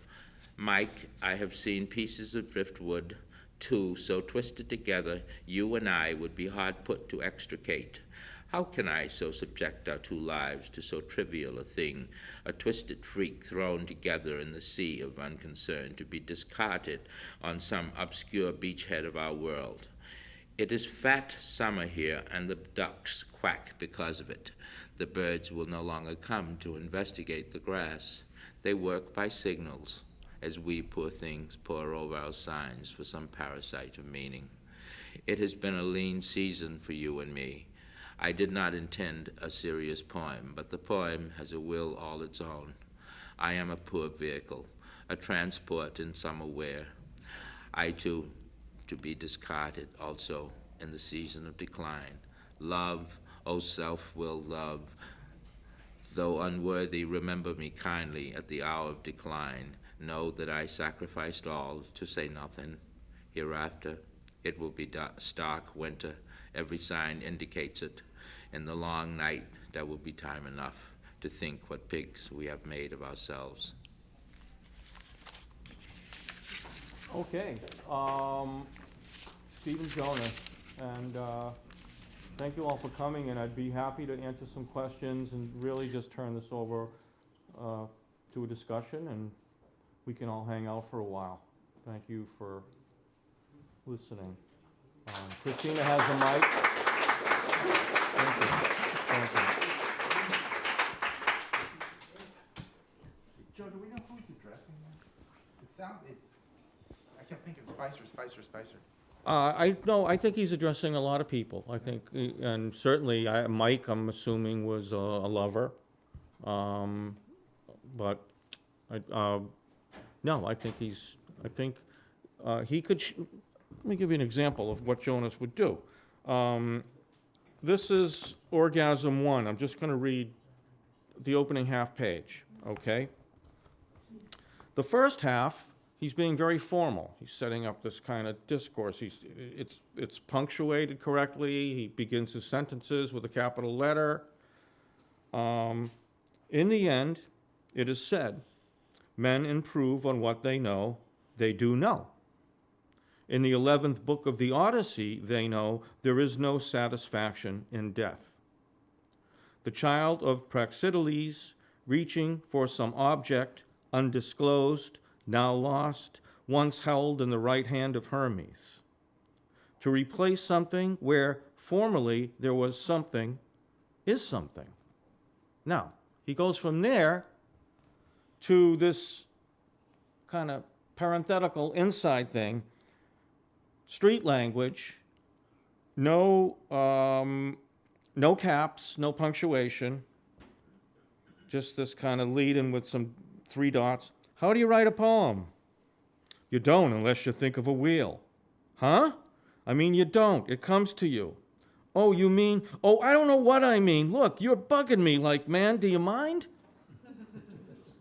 Mike, I have seen pieces of driftwood, too, so twisted together you and I would be hard put to extricate. How can I so subject our two lives to so trivial a thing, a twisted freak thrown together in the sea of unconcern to be discarded on some obscure beachhead of our world? It is fat summer here, and the ducks quack because of it. The birds will no longer come to investigate the grass. They work by signals, as we poor things pore over our signs for some parasite of meaning. It has been a lean season for you and me. I did not intend a serious poem, but the poem has a will all its own. I am a poor vehicle, a transport in summer wear. I too, to be discarded also in the season of decline. Love, O self-willed love, though unworthy, remember me kindly at the hour of decline. Know that I sacrificed all to say nothing. Hereafter, it will be stark winter. Every sign indicates it. In the long night, there will be time enough to think what pigs we have made of ourselves. Okay, Stephen Jonas, and thank you all for coming, and I'd be happy to answer some questions and really just turn this over to a discussion, and we can all hang out for a while. Thank you for listening. Christina has the mic. Thank you. Thank you. Joe, do we know who he's addressing that? I kept thinking Spicer. I think he's addressing a lot of people. I think, and certainly Mike, I'm assuming, was a lover. But no, I think he could. Let me give you an example of what Jonas would do. This is Orgasm 1. I'm just going to read the opening half page, okay? The first half, he's being very formal. He's setting up this kind of discourse. It's punctuated correctly. He begins his sentences with a capital letter. In the end, it is said, men improve on what they know, they do know. In the 11th book of the Odyssey, they know there is no satisfaction in death. The child of Praxiteles, reaching for some object undisclosed, now lost, once held in the right hand of Hermes. To replace something where formerly there was something is something. Now, he goes from there to this kind of parenthetical inside thing, street language, no caps, no punctuation, just this kind of lead in with some 3 dots. How do you write a poem? You don't unless you think of a wheel. Huh? I mean, you don't. It comes to you. Oh, you mean? Oh, I don't know what I mean. Look, you're bugging me like, man, do you mind?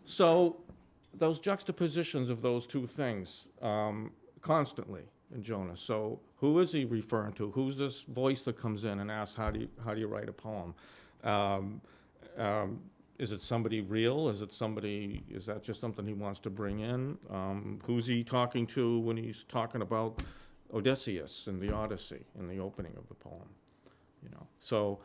So those juxtapositions of those two things constantly in Jonas. So who is he referring to? Who's this voice that comes in and asks, how do you write a poem? Is it somebody real? Is that just something he wants to bring in? Who's he talking to when he's talking about Odysseus in the Odyssey in the opening of the poem? So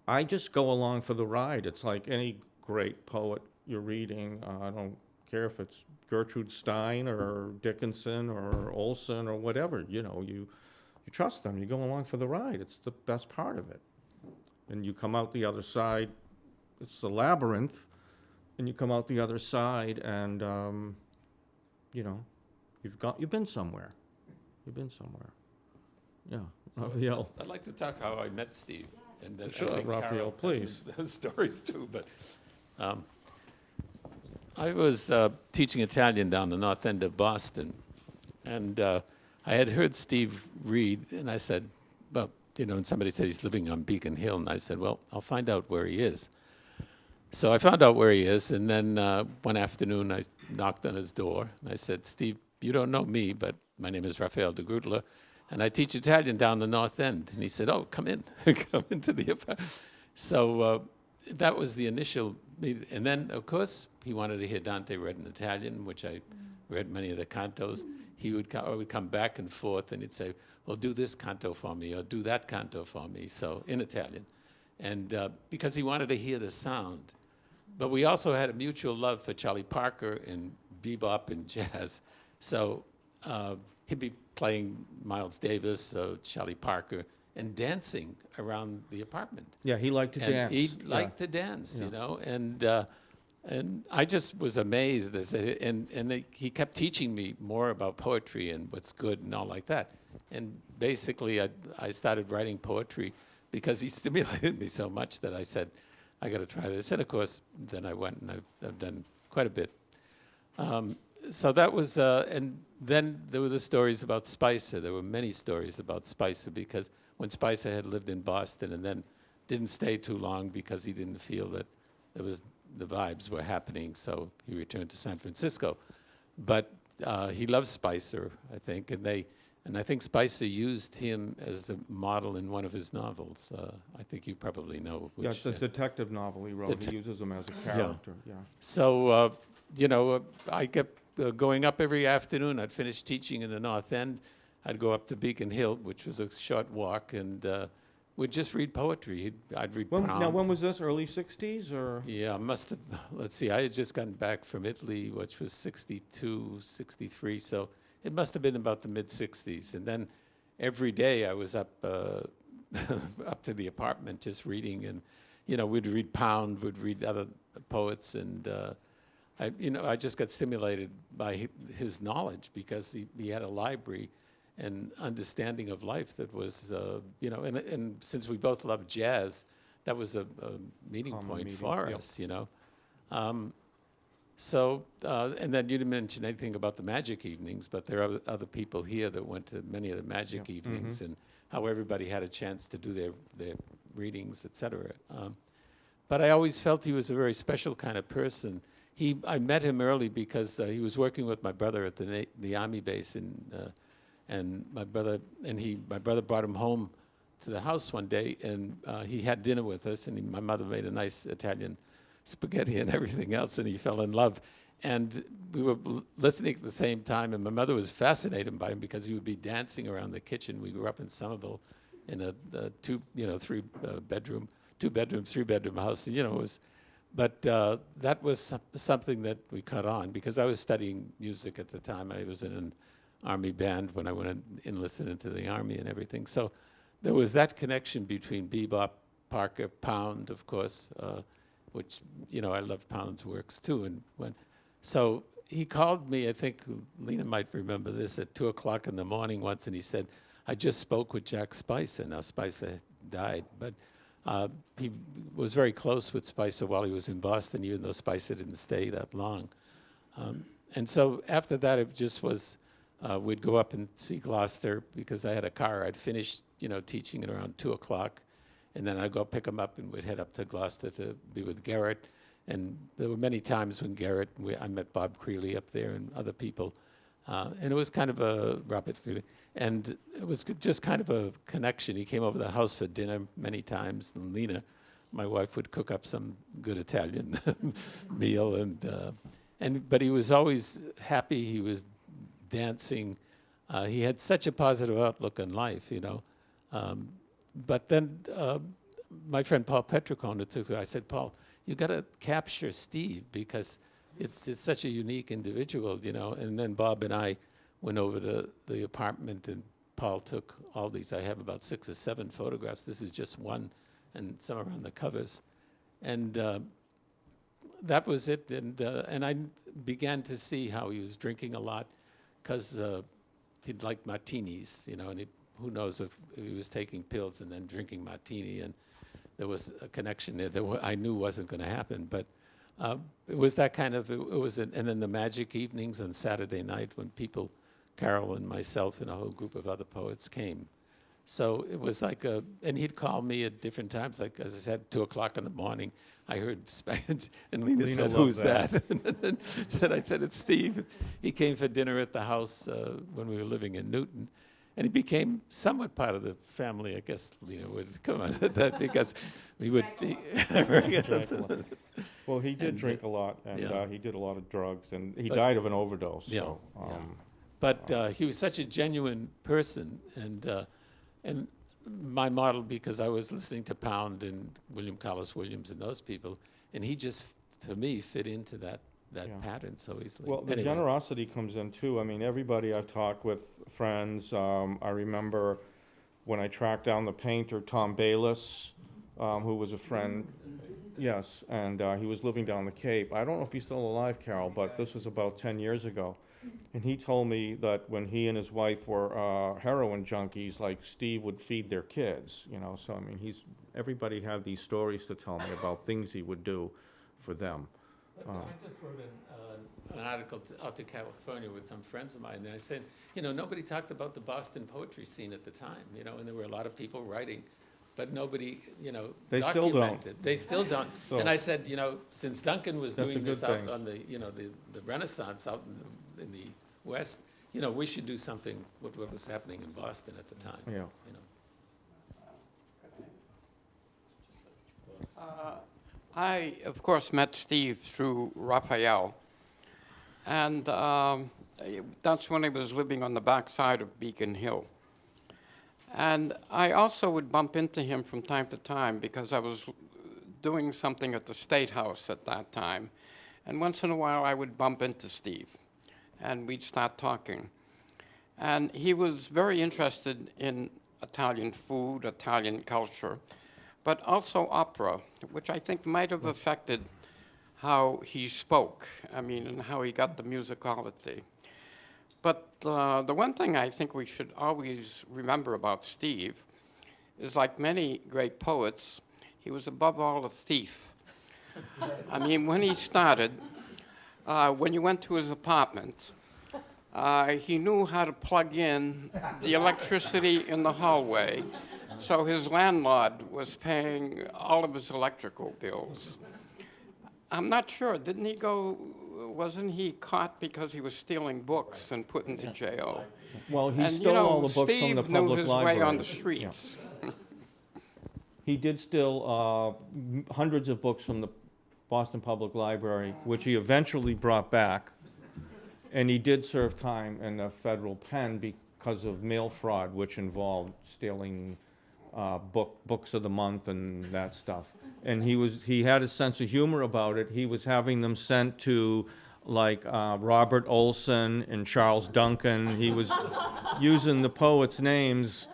I just go along for the ride. It's like any great poet you're reading. I don't care if it's Gertrude Stein or Dickinson or Olson or whatever. You trust them. You go along for the ride. It's the best part of it. And you come out the other side it's a labyrinth, and you come out the other side, and you know, you've been somewhere. You've been somewhere. Yeah, Raphael. I'd like to talk how I met Steve. And then Sure, I think Raphael, Carol please. has stories too, but I was teaching Italian down the north end of Boston, and I had heard Steve read, and I said, well, you know, and somebody said he's living on Beacon Hill, and I said, well, I'll find out where he is. So I found out where he is, and then one afternoon I knocked on his door, and I said, Steve, you don't know me, but my name is Raffael de Gruttola, and I teach Italian down the north end. And he said, oh, come in, come into the apartment. So that was the initial meeting. And then, of course, he wanted to hear Dante read in Italian, which I read many of the cantos. He would come back and forth, and he'd say, well, do this canto for me, or do that canto for me, so in Italian. And because he wanted to hear the sound. But we also had a mutual love for Charlie Parker and bebop and jazz. So he'd be playing Miles Davis, Charlie Parker, and dancing around the apartment. Yeah, he liked to And dance. he liked to dance, you know, and I just was amazed. He kept teaching me more about poetry and what's good and all like that. And basically, I started writing poetry because he stimulated me so much that I said, I got to try this. And of course, then I went and I've done quite a bit. So that was, and then there were the stories about Spicer. There were many stories about Spicer because when Spicer had lived in Boston and then didn't stay too long because he didn't feel that the vibes were happening, so he returned to San Francisco. But he loved Spicer, I think, and I think Spicer used him as a model in one of his novels. I think you probably know which. Yeah, it's a detective novel he wrote. He uses him as a character. Yeah. So, you know, I kept going up every afternoon. I'd finish teaching in the North End. I'd go up to Beacon Hill, which was a short walk, and we'd just read poetry. I'd read Prout. Now, when was this? Early '60s, or? Yeah, must have. Let's see. I had just gotten back from Italy, which was '62, '63. So it must have been about the mid '60s. And then every day I was up up to the apartment just reading, and you know, we'd read Pound, we'd read other poets, and I just got stimulated by his knowledge because he had a library and understanding of life that was, you know, and since we both love jazz, that was a meeting point for us, you know. And then you didn't mention anything about the magic evenings, but there are other people here that went to many of the magic evenings and how everybody had a chance to do their readings, et cetera. But I always felt he was a very special kind of person. I met him early because he was working with my brother at the Army base, and my brother brought him home to the house one day, and he had dinner with us, and my mother made a nice Italian spaghetti and everything else, and he fell in love. And we were listening at the same time, and my mother was fascinated by him because he would be dancing around the kitchen. We grew up in Somerville in a two-bedroom house. You know, it was. But that was something that we caught on because I was studying music at the time. I was in an Army band when I enlisted into the Army and everything. So there was that connection between bebop, Parker, Pound, of course, which, you know, I love Pound's works too. So he called me, I think Lena might remember this, at 2 o'clock in the morning once, and he said, I just spoke with Jack Spicer. Now, Spicer died, but he was very close with Spicer while he was in Boston, even though Spicer didn't stay that long. And so after that, it just was, we'd go up and see Gloucester because I had a car. I'd finished, you know, teaching at around 2 o'clock, and then I'd go pick him up and we'd head up to Gloucester to be with Gerrit. And there were many times when I met Bob Creeley up there and other people. And it was kind of a, Robert Creeley, and it was just kind of a connection. He came over to the house for dinner many times, and Lena, my wife, would cook up some good Italian meal, but he was always happy. He was dancing. He had such a positive outlook on life, you know. But then my friend Paul Petricone I said, Paul, you got to capture Steve because it's such a unique individual, you know. And then Bob and I went over to the apartment, and Paul took all these. I have about 6 or 7 photographs. This is just one, and some are on the covers. And that was it. And I began to see how he was drinking a lot because he'd like martinis, you know, and who knows if he was taking pills and then drinking martini, and there was a connection there that I knew wasn't going to happen. But it was that kind of, and then the magic evenings on Saturday night when people, Carol and myself and a whole group of other poets came. So it was like and he'd call me at different times, like as I said, 2 o'clock in the morning. I heard, and Lena said, loved "Who's that." that?" I said, "It's Steve." He came for dinner at the house when we were living in Newton, and he became somewhat part of the family. I guess Lena would come on that because we would. Drank a lot. Well, he did And, drink a lot, and yeah. he did a lot of drugs, and he But- died of an overdose. Yeah, So, yeah. But he was such a genuine person, and my model, because I was listening to Pound and William Carlos Williams and those people, and he just, to me, fit into that Yeah. pattern so easily. Well, the Anyway. generosity comes in too. I mean, everybody I've talked with, friends, I remember when I tracked down the painter, Tom Bayless, who was a friend, yes, and he was living down the Cape. I don't know if he's still alive, Carol, but this was about 10 years ago. And he told me that when he and his wife were heroin junkies, like Steve would feed their kids, you know. So, I mean, everybody had these stories to tell me about things he would do for them. But I just wrote an article out to California with some friends of mine, and I said, you know, nobody talked about the Boston poetry scene at the time, you know, and there were a lot of people writing, but nobody, you know, They still don't. documented. They still don't. So- And I said, you know, since Duncan was That's a doing this good out thing. on the, you know, the Renaissance out in the West, you know, we should do something with what was happening in Boston at the time. Yeah. You know. I, of course, met Steve through Raphael, and that's when he was living on the backside of Beacon Hill. And I also would bump into him from time to time because I was doing something at the State House at that time. And once in a while, I would bump into Steve, and we'd start talking. And he was very interested in Italian food, Italian culture, but also opera, which I think might have affected how he spoke, I mean, and how he got the musicality. But the one thing I think we should always remember about Steve is, like many great poets, he was above all a thief. I mean, when he started, when you went to his apartment, he knew how to plug in the electricity in the hallway, so his landlord was paying all of his electrical bills. I'm not sure, wasn't he caught because he was stealing books and put into jail? Well, he And stole all the books Steve from the knew public his library. way on the Yeah. streets. He did steal hundreds of books from the Boston Public Library, which he eventually brought back. And he did serve time in the federal pen because of mail fraud, which involved stealing books of the month and that stuff. And he had a sense of humor about it. He was having them sent to like Robert Olson and Charles Duncan. He was using the poets' names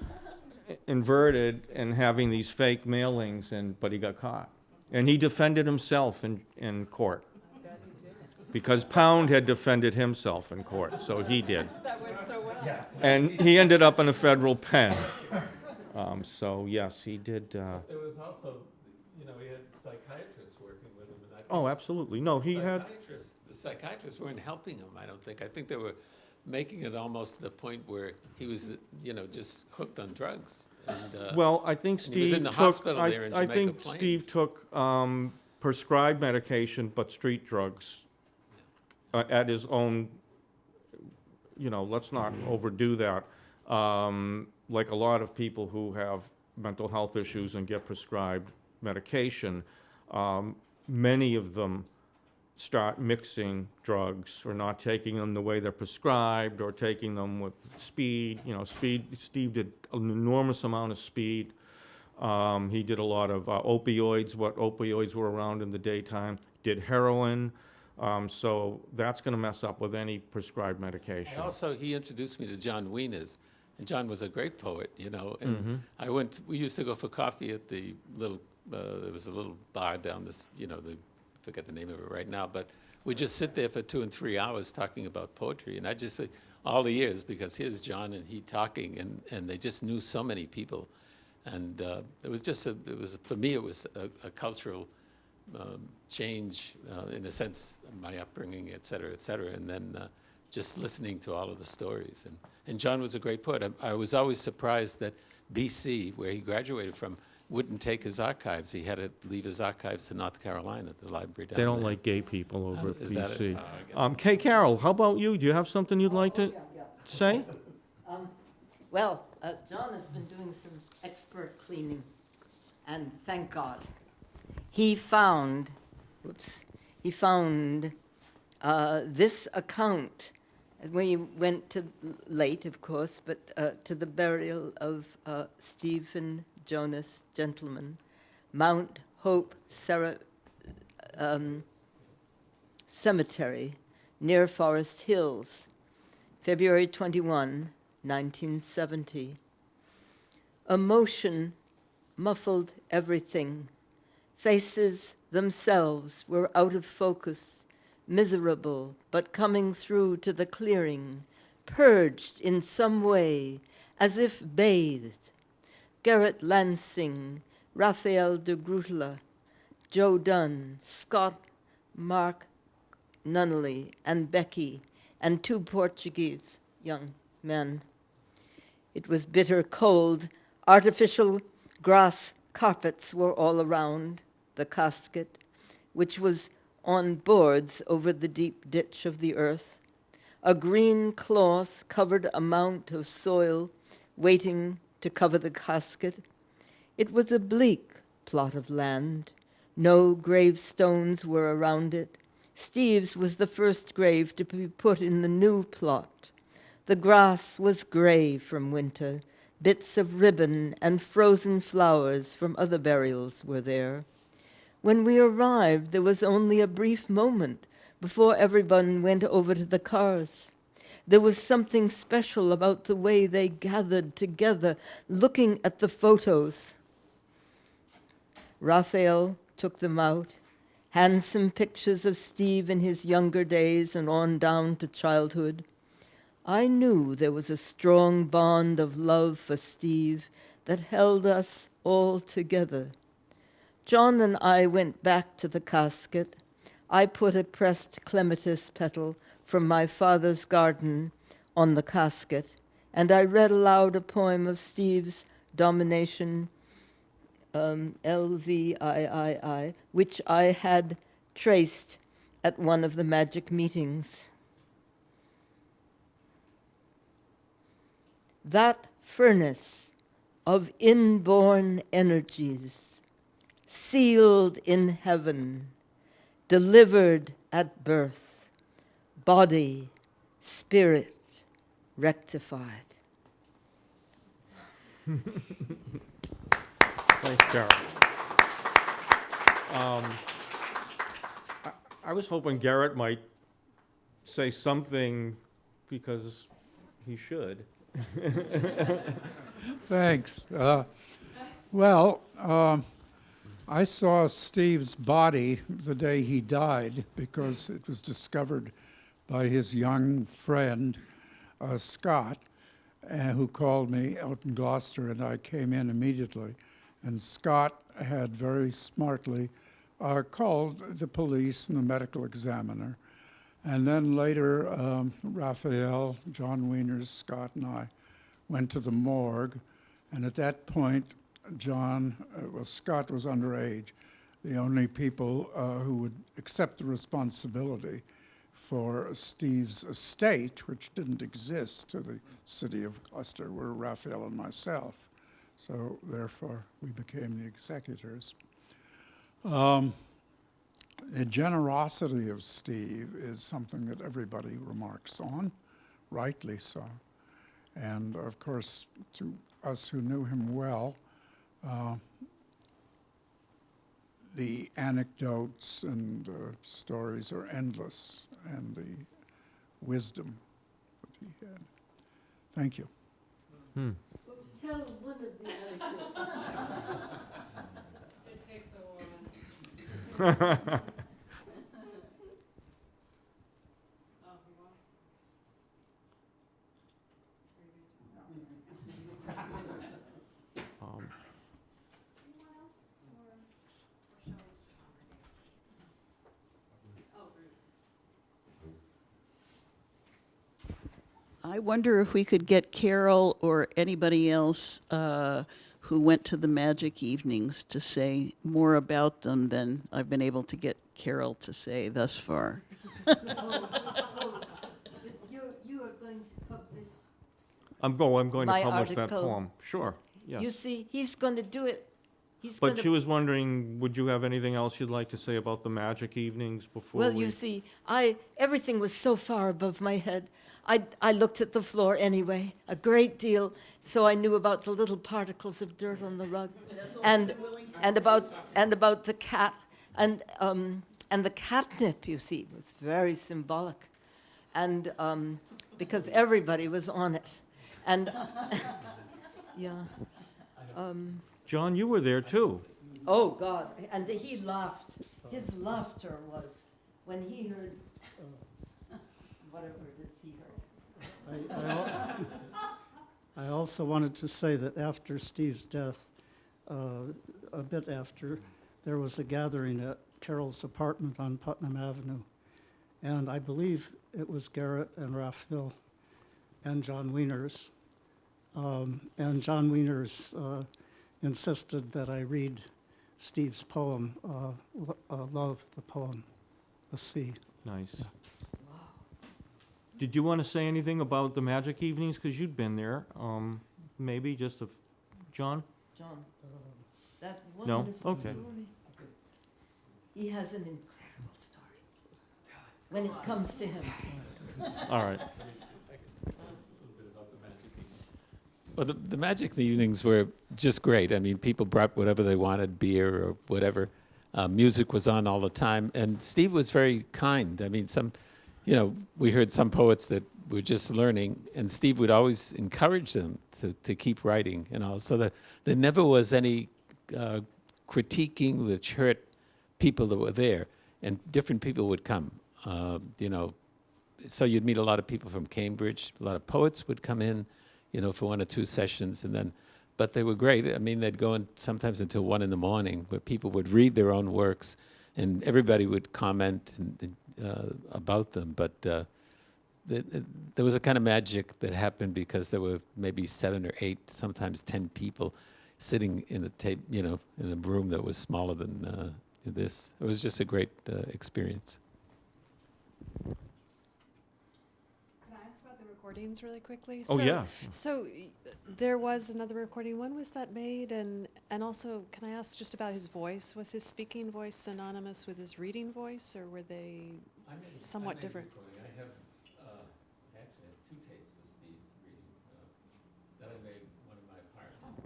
inverted and having these fake mailings, but he got caught. And he defended himself in court. Because Pound had defended himself in court, so he did. That went so well. And he ended up in a federal pen. So yes, he did. There was also, you know, he had psychiatrists working with him. And I think Oh, absolutely. No, he had. The psychiatrists weren't helping him, I don't think. I think they were making it almost to the point where he was, you know, just hooked on drugs. And, Well, I think and he was Steve in the took. hospital there in I Jamaica think Plain. Steve took prescribed medication, but street drugs at his own. You know, let's not overdo that. Like a lot of people who have mental health issues and get prescribed medication, many of them start mixing drugs or not taking them the way they're prescribed or taking them with speed. You know, speed. Steve did an enormous amount of speed. He did a lot of opioids, what opioids were around in the daytime, did heroin. So that's going to mess up with any prescribed medication. And also, he introduced me to John Wieners, and John was a great poet, you know. And we used to go for coffee at the little there was a little bar down this, I forget the name of it right now, but we just sit there for 2 and 3 hours talking about poetry. And I just, all the years, because here's John and he talking, and they just knew so many people. And it was just, for me, it was a cultural change, in a sense, my upbringing, et cetera, and then just listening to all of the stories. And John was a great poet. I was always surprised that BC, where he graduated from, wouldn't take his archives. He had to leave his archives to North Carolina, the library down They don't there. like gay people over at Is that BC. it? I guess. Kay Carroll, how about you? Do you have something you'd like to say? Well, John has been doing some expert cleaning, and thank God. He found this account. We went to, late, of course, but to the burial of Stephen Jonas, gentleman, Mount Hope Cemetery near Forest Hills, February 21, 1970. Emotion muffled everything. Faces themselves were out of focus, miserable, but coming through to the clearing, purged in some way, as if bathed. Gerrit Lansing, Raffael de Gruttola, Joe Dunn, Scott, Mark Nunnally, and Becky, and 2 Portuguese young men. It was bitter cold. Artificial grass carpets were all around the casket, which was on boards over the deep ditch of the earth. A green cloth covered a mount of soil waiting to cover the casket. It was a bleak plot of land. No gravestones were around it. Steve's was the first grave to be put in the new plot. The grass was gray from winter. Bits of ribbon and frozen flowers from other burials were there. When we arrived, there was only a brief moment before everyone went over to the cars. There was something special about the way they gathered together, looking at the photos. Raffael took them out, handsome pictures of Steve in his younger days and on down to childhood. I knew there was a strong bond of love for Steve that held us all together. John and I went back to the casket. I put a pressed clematis petal from my father's garden on the casket, and I read aloud a poem of Steve's Domination, LVIII, which I had traced at one of the magic meetings. That furnace of inborn energies, sealed in heaven, delivered at birth, body, spirit, rectified. Thanks, Gerrit. I was hoping Gerrit might say something because he should. Thanks. I saw Steve's body the day he died because it was discovered by his young friend, Scott, who called me out in Gloucester, and I came in immediately. And Scott had very smartly called the police and the medical examiner. And then later, Raffael, John Wieners, Scott, and I went to the morgue. And at that point, Scott was underage. The only people who would accept the responsibility for Steve's estate, which didn't exist to the city of Gloucester, were Raffael and myself. So therefore, we became the executors. The generosity of Steve is something that everybody remarks on, rightly so. And of course, to us who knew him well, the anecdotes and stories are endless, and the wisdom that he had. Thank you. Tell one of the anecdotes. It takes Um, I wonder if we could get Carol or anybody else who went to the Magic Evenings to say more about them than I've been able to get Carol to say thus far. You are going to publish. I'm going to My publish that article. poem. Sure, You yes. see, he's going to do it. He's But going she to. was wondering, would you have anything else you'd like to say about the Magic Evenings before Well, we... you see, everything was so far above my head. I looked at the floor anyway, a great deal, so I knew about the little particles of dirt on the rug, and about the cat, and the catnip. You see, was very symbolic, and because everybody was on it, and yeah. John, you were there too. Oh God! And he laughed. His laughter was when he heard whatever it is he heard. I also wanted to say that after Steve's death, a bit after, there was a gathering at Carol's apartment on Putnam Avenue. And I believe it was Gerrit and Raffael and John Wieners. And John Wieners insisted that I read Steve's poem, Love, the poem, The Sea. Nice. Did you want to say anything about the Magic Evenings? Because you'd been there. Maybe just a... John? John, that No? wonderful Okay. story. He has an incredible story when it comes to him. All right. Well, the Magic Evenings were just great. I mean, people brought whatever they wanted, beer or whatever. Music was on all the time, and Steve was very kind. I mean, we heard some poets that were just learning, and Steve would always encourage them to keep writing, so that there never was any critiquing which hurt people that were there, and different people would come, so you'd meet a lot of people from Cambridge, a lot of poets would come in, for 1 or 2 sessions, but they were great. I mean, they'd go in sometimes until 1 in the morning, where people would read their own works, and everybody would comment about them. But there was a kind of magic that happened because there were maybe 7 or 8, sometimes 10 people sitting in in a room that was smaller than this. It was just a great experience. Can I ask about the recordings really quickly? Oh, yeah. So there was another recording. When was that made? And also, can I ask just about his voice? Was his speaking voice synonymous with his reading voice, or were they somewhat different? I have actually 2 tapes of Steve's reading that I made one in my apartment.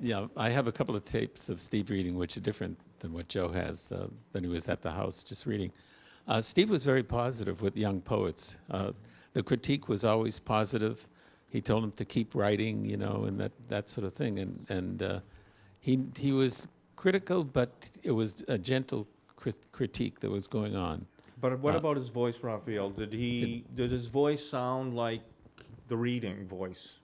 Yeah, I have a couple of tapes of Steve reading, which are different than what Joe has, than he was at the house just reading. Steve was very positive with young poets. The critique was always positive. He told them to keep writing, and that sort of thing. And he was critical, but it was a gentle critique that was going on. But what about his voice, Raphael? Did his voice sound like the reading voice?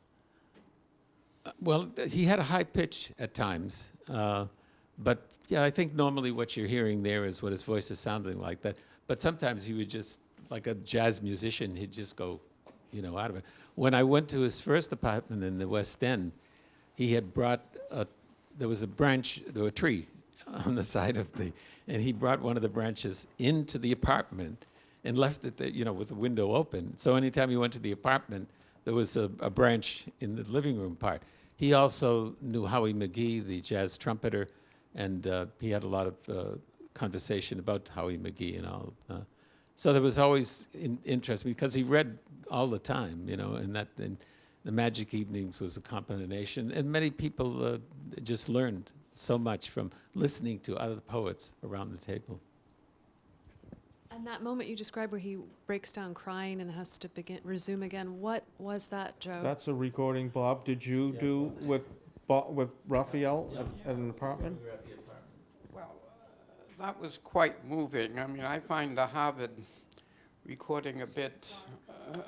Well, he had a high pitch at times, but yeah, I think normally what you're hearing there is what his voice is sounding like. But sometimes he would just, like a jazz musician, he'd just go, out of it. When I went to his first apartment in the West End, he had brought there was a tree on the side of and he brought one of the branches into the apartment and left it there, with the window open. So anytime you went to the apartment, there was a branch in the living room part. He also knew Howie McGee, the jazz trumpeter, and he had a lot of conversation about Howie McGee and all. So there was always interest because he read all the time, and the Magic Evenings was a combination. And many people just learned so much from listening to other poets around the table. And that moment you described where he breaks down crying and has to resume again, what was that, Joe? That's a recording, Bob. Did you do with with Raphael at an apartment? Well, that was quite moving. I mean, I find the Harvard recording a bit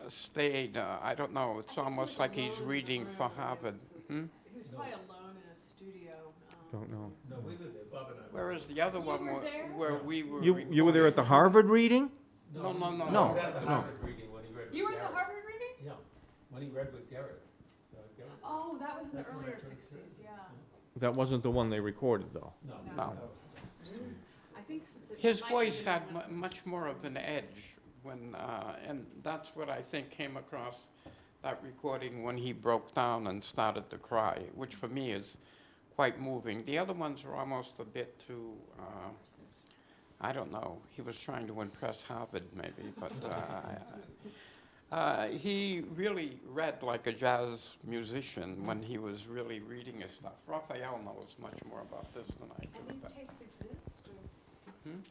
staid. I don't know. It's almost like he's reading for Harvard. Hmm? He was probably alone in a studio. Don't know. No, we were there, Bob and I. Whereas the other one where we were. You were there at the Harvard reading? No, no, no. No. I was at the Harvard reading when he read with You were at the Gerrit. Harvard reading? Yeah, when he read with Gerrit. Gerrit. Oh, that was in the earlier 60s, yeah. That wasn't the one they recorded, though. No. No. I think His voice had much more of an edge when, and that's what I think came across that recording when he broke down and started to cry, which for me is quite moving. The other ones were almost a bit too, I don't know, he was trying to impress Harvard maybe, but he really read like a jazz musician when he was really reading his stuff. Raphael knows much more about this than I do. And these but- tapes exist?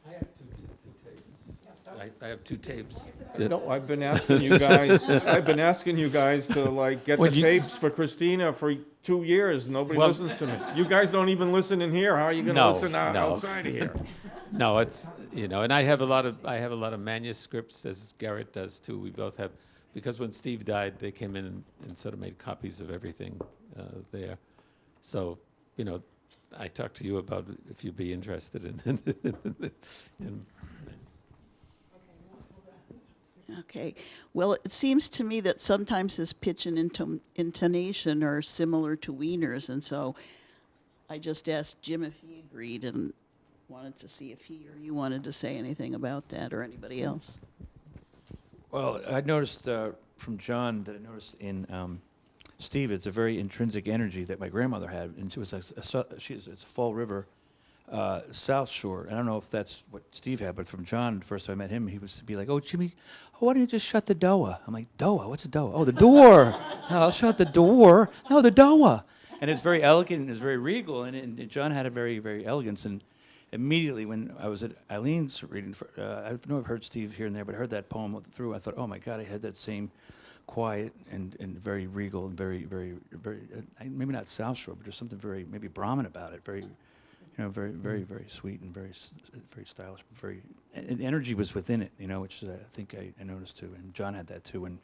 I have two tapes. I have two tapes. No, I've been asking you guys, to like get Well, the you- tapes for Christina for 2 years. Nobody Well- listens to me. You guys don't even listen in here. How are you gonna No, listen no. outside of here? No, it's, and I have a lot of manuscripts, as Gerrit does too. We both have, because when Steve died, they came in and sort of made copies of everything there. So, I talked to you about if you'd be interested in Okay. Well, it seems to me that sometimes his pitch and intonation are similar to Wiener's, and so I just asked Jim if he agreed and wanted to see if he or you wanted to say anything about that, or anybody else. Well, I noticed from John that I noticed in Steve, it's a very intrinsic energy that my grandmother had, and she was it's a Fall River, South Shore. I don't know if that's what Steve had, but from John, the first time I met him, he would be like, "Oh, Jimmy, why don't you just shut the doa?" I'm like, "Doa? What's a doa?" "Oh, the door." "No, I'll shut the door." "No, the doa." And it's very elegant and it's very regal, and John had a very, very elegance. And immediately when I was at Eileen's reading, I know I've heard Steve here and there, but I heard that poem through, I thought, oh my God, I had that same quiet and very regal and very, very, very, maybe not South Shore, but there's something very, maybe Brahmin about it, very, very, very, very sweet and very, very stylish, very, and energy was within it, which I think I noticed too, and John had that too. And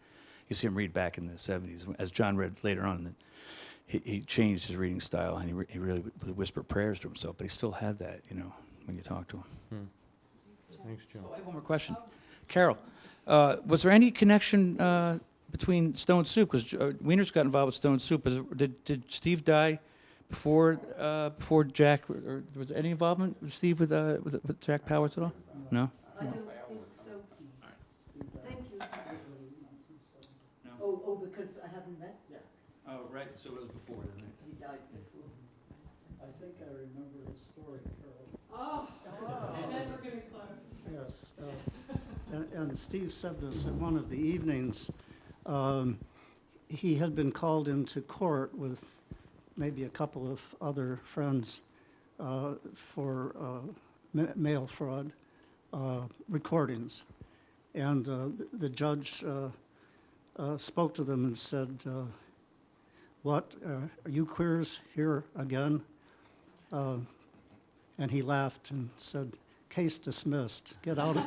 you see him read back in the 70s, as John read later on, he changed his reading style, and he really would whisper prayers to himself, but he still had that, when you talk to him. Thanks, Joe. Oh, I have one more question. Carol, was there any connection between Stone Soup? Because Wiener's got involved with Stone Soup. Did Steve die before Jack? Or was there any involvement with Steve with Jack Powers at all? No? I don't think so. Thank you. Oh, because I haven't met Jack. Oh, right. So it was before then. He died before. I think I remember his story, Carol. Oh, and then we're going to close. Yes. And Steve said this at one of the evenings. He had been called into court with maybe a couple of other friends for mail fraud recordings. And the judge spoke to them and said, "What, are you queers here again?" And he laughed and said, "Case dismissed. Get out of,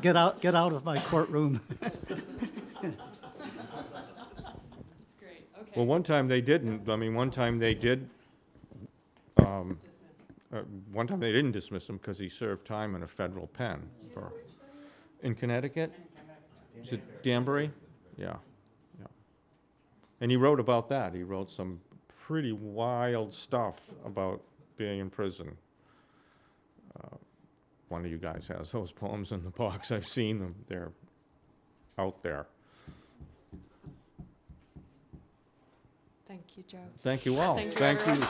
get out of my courtroom." That's great. Okay. Well, one time they didn't. I mean, one time they did. One time they didn't dismiss him because he served time in a federal pen in Connecticut. Is it Danbury? Yeah. And he wrote about that. He wrote some pretty wild stuff about being in prison. One of you guys has those poems in the box. I've seen them. They're out there. Thank you, Joe. Thank you all. Thank you, Thank everyone. you.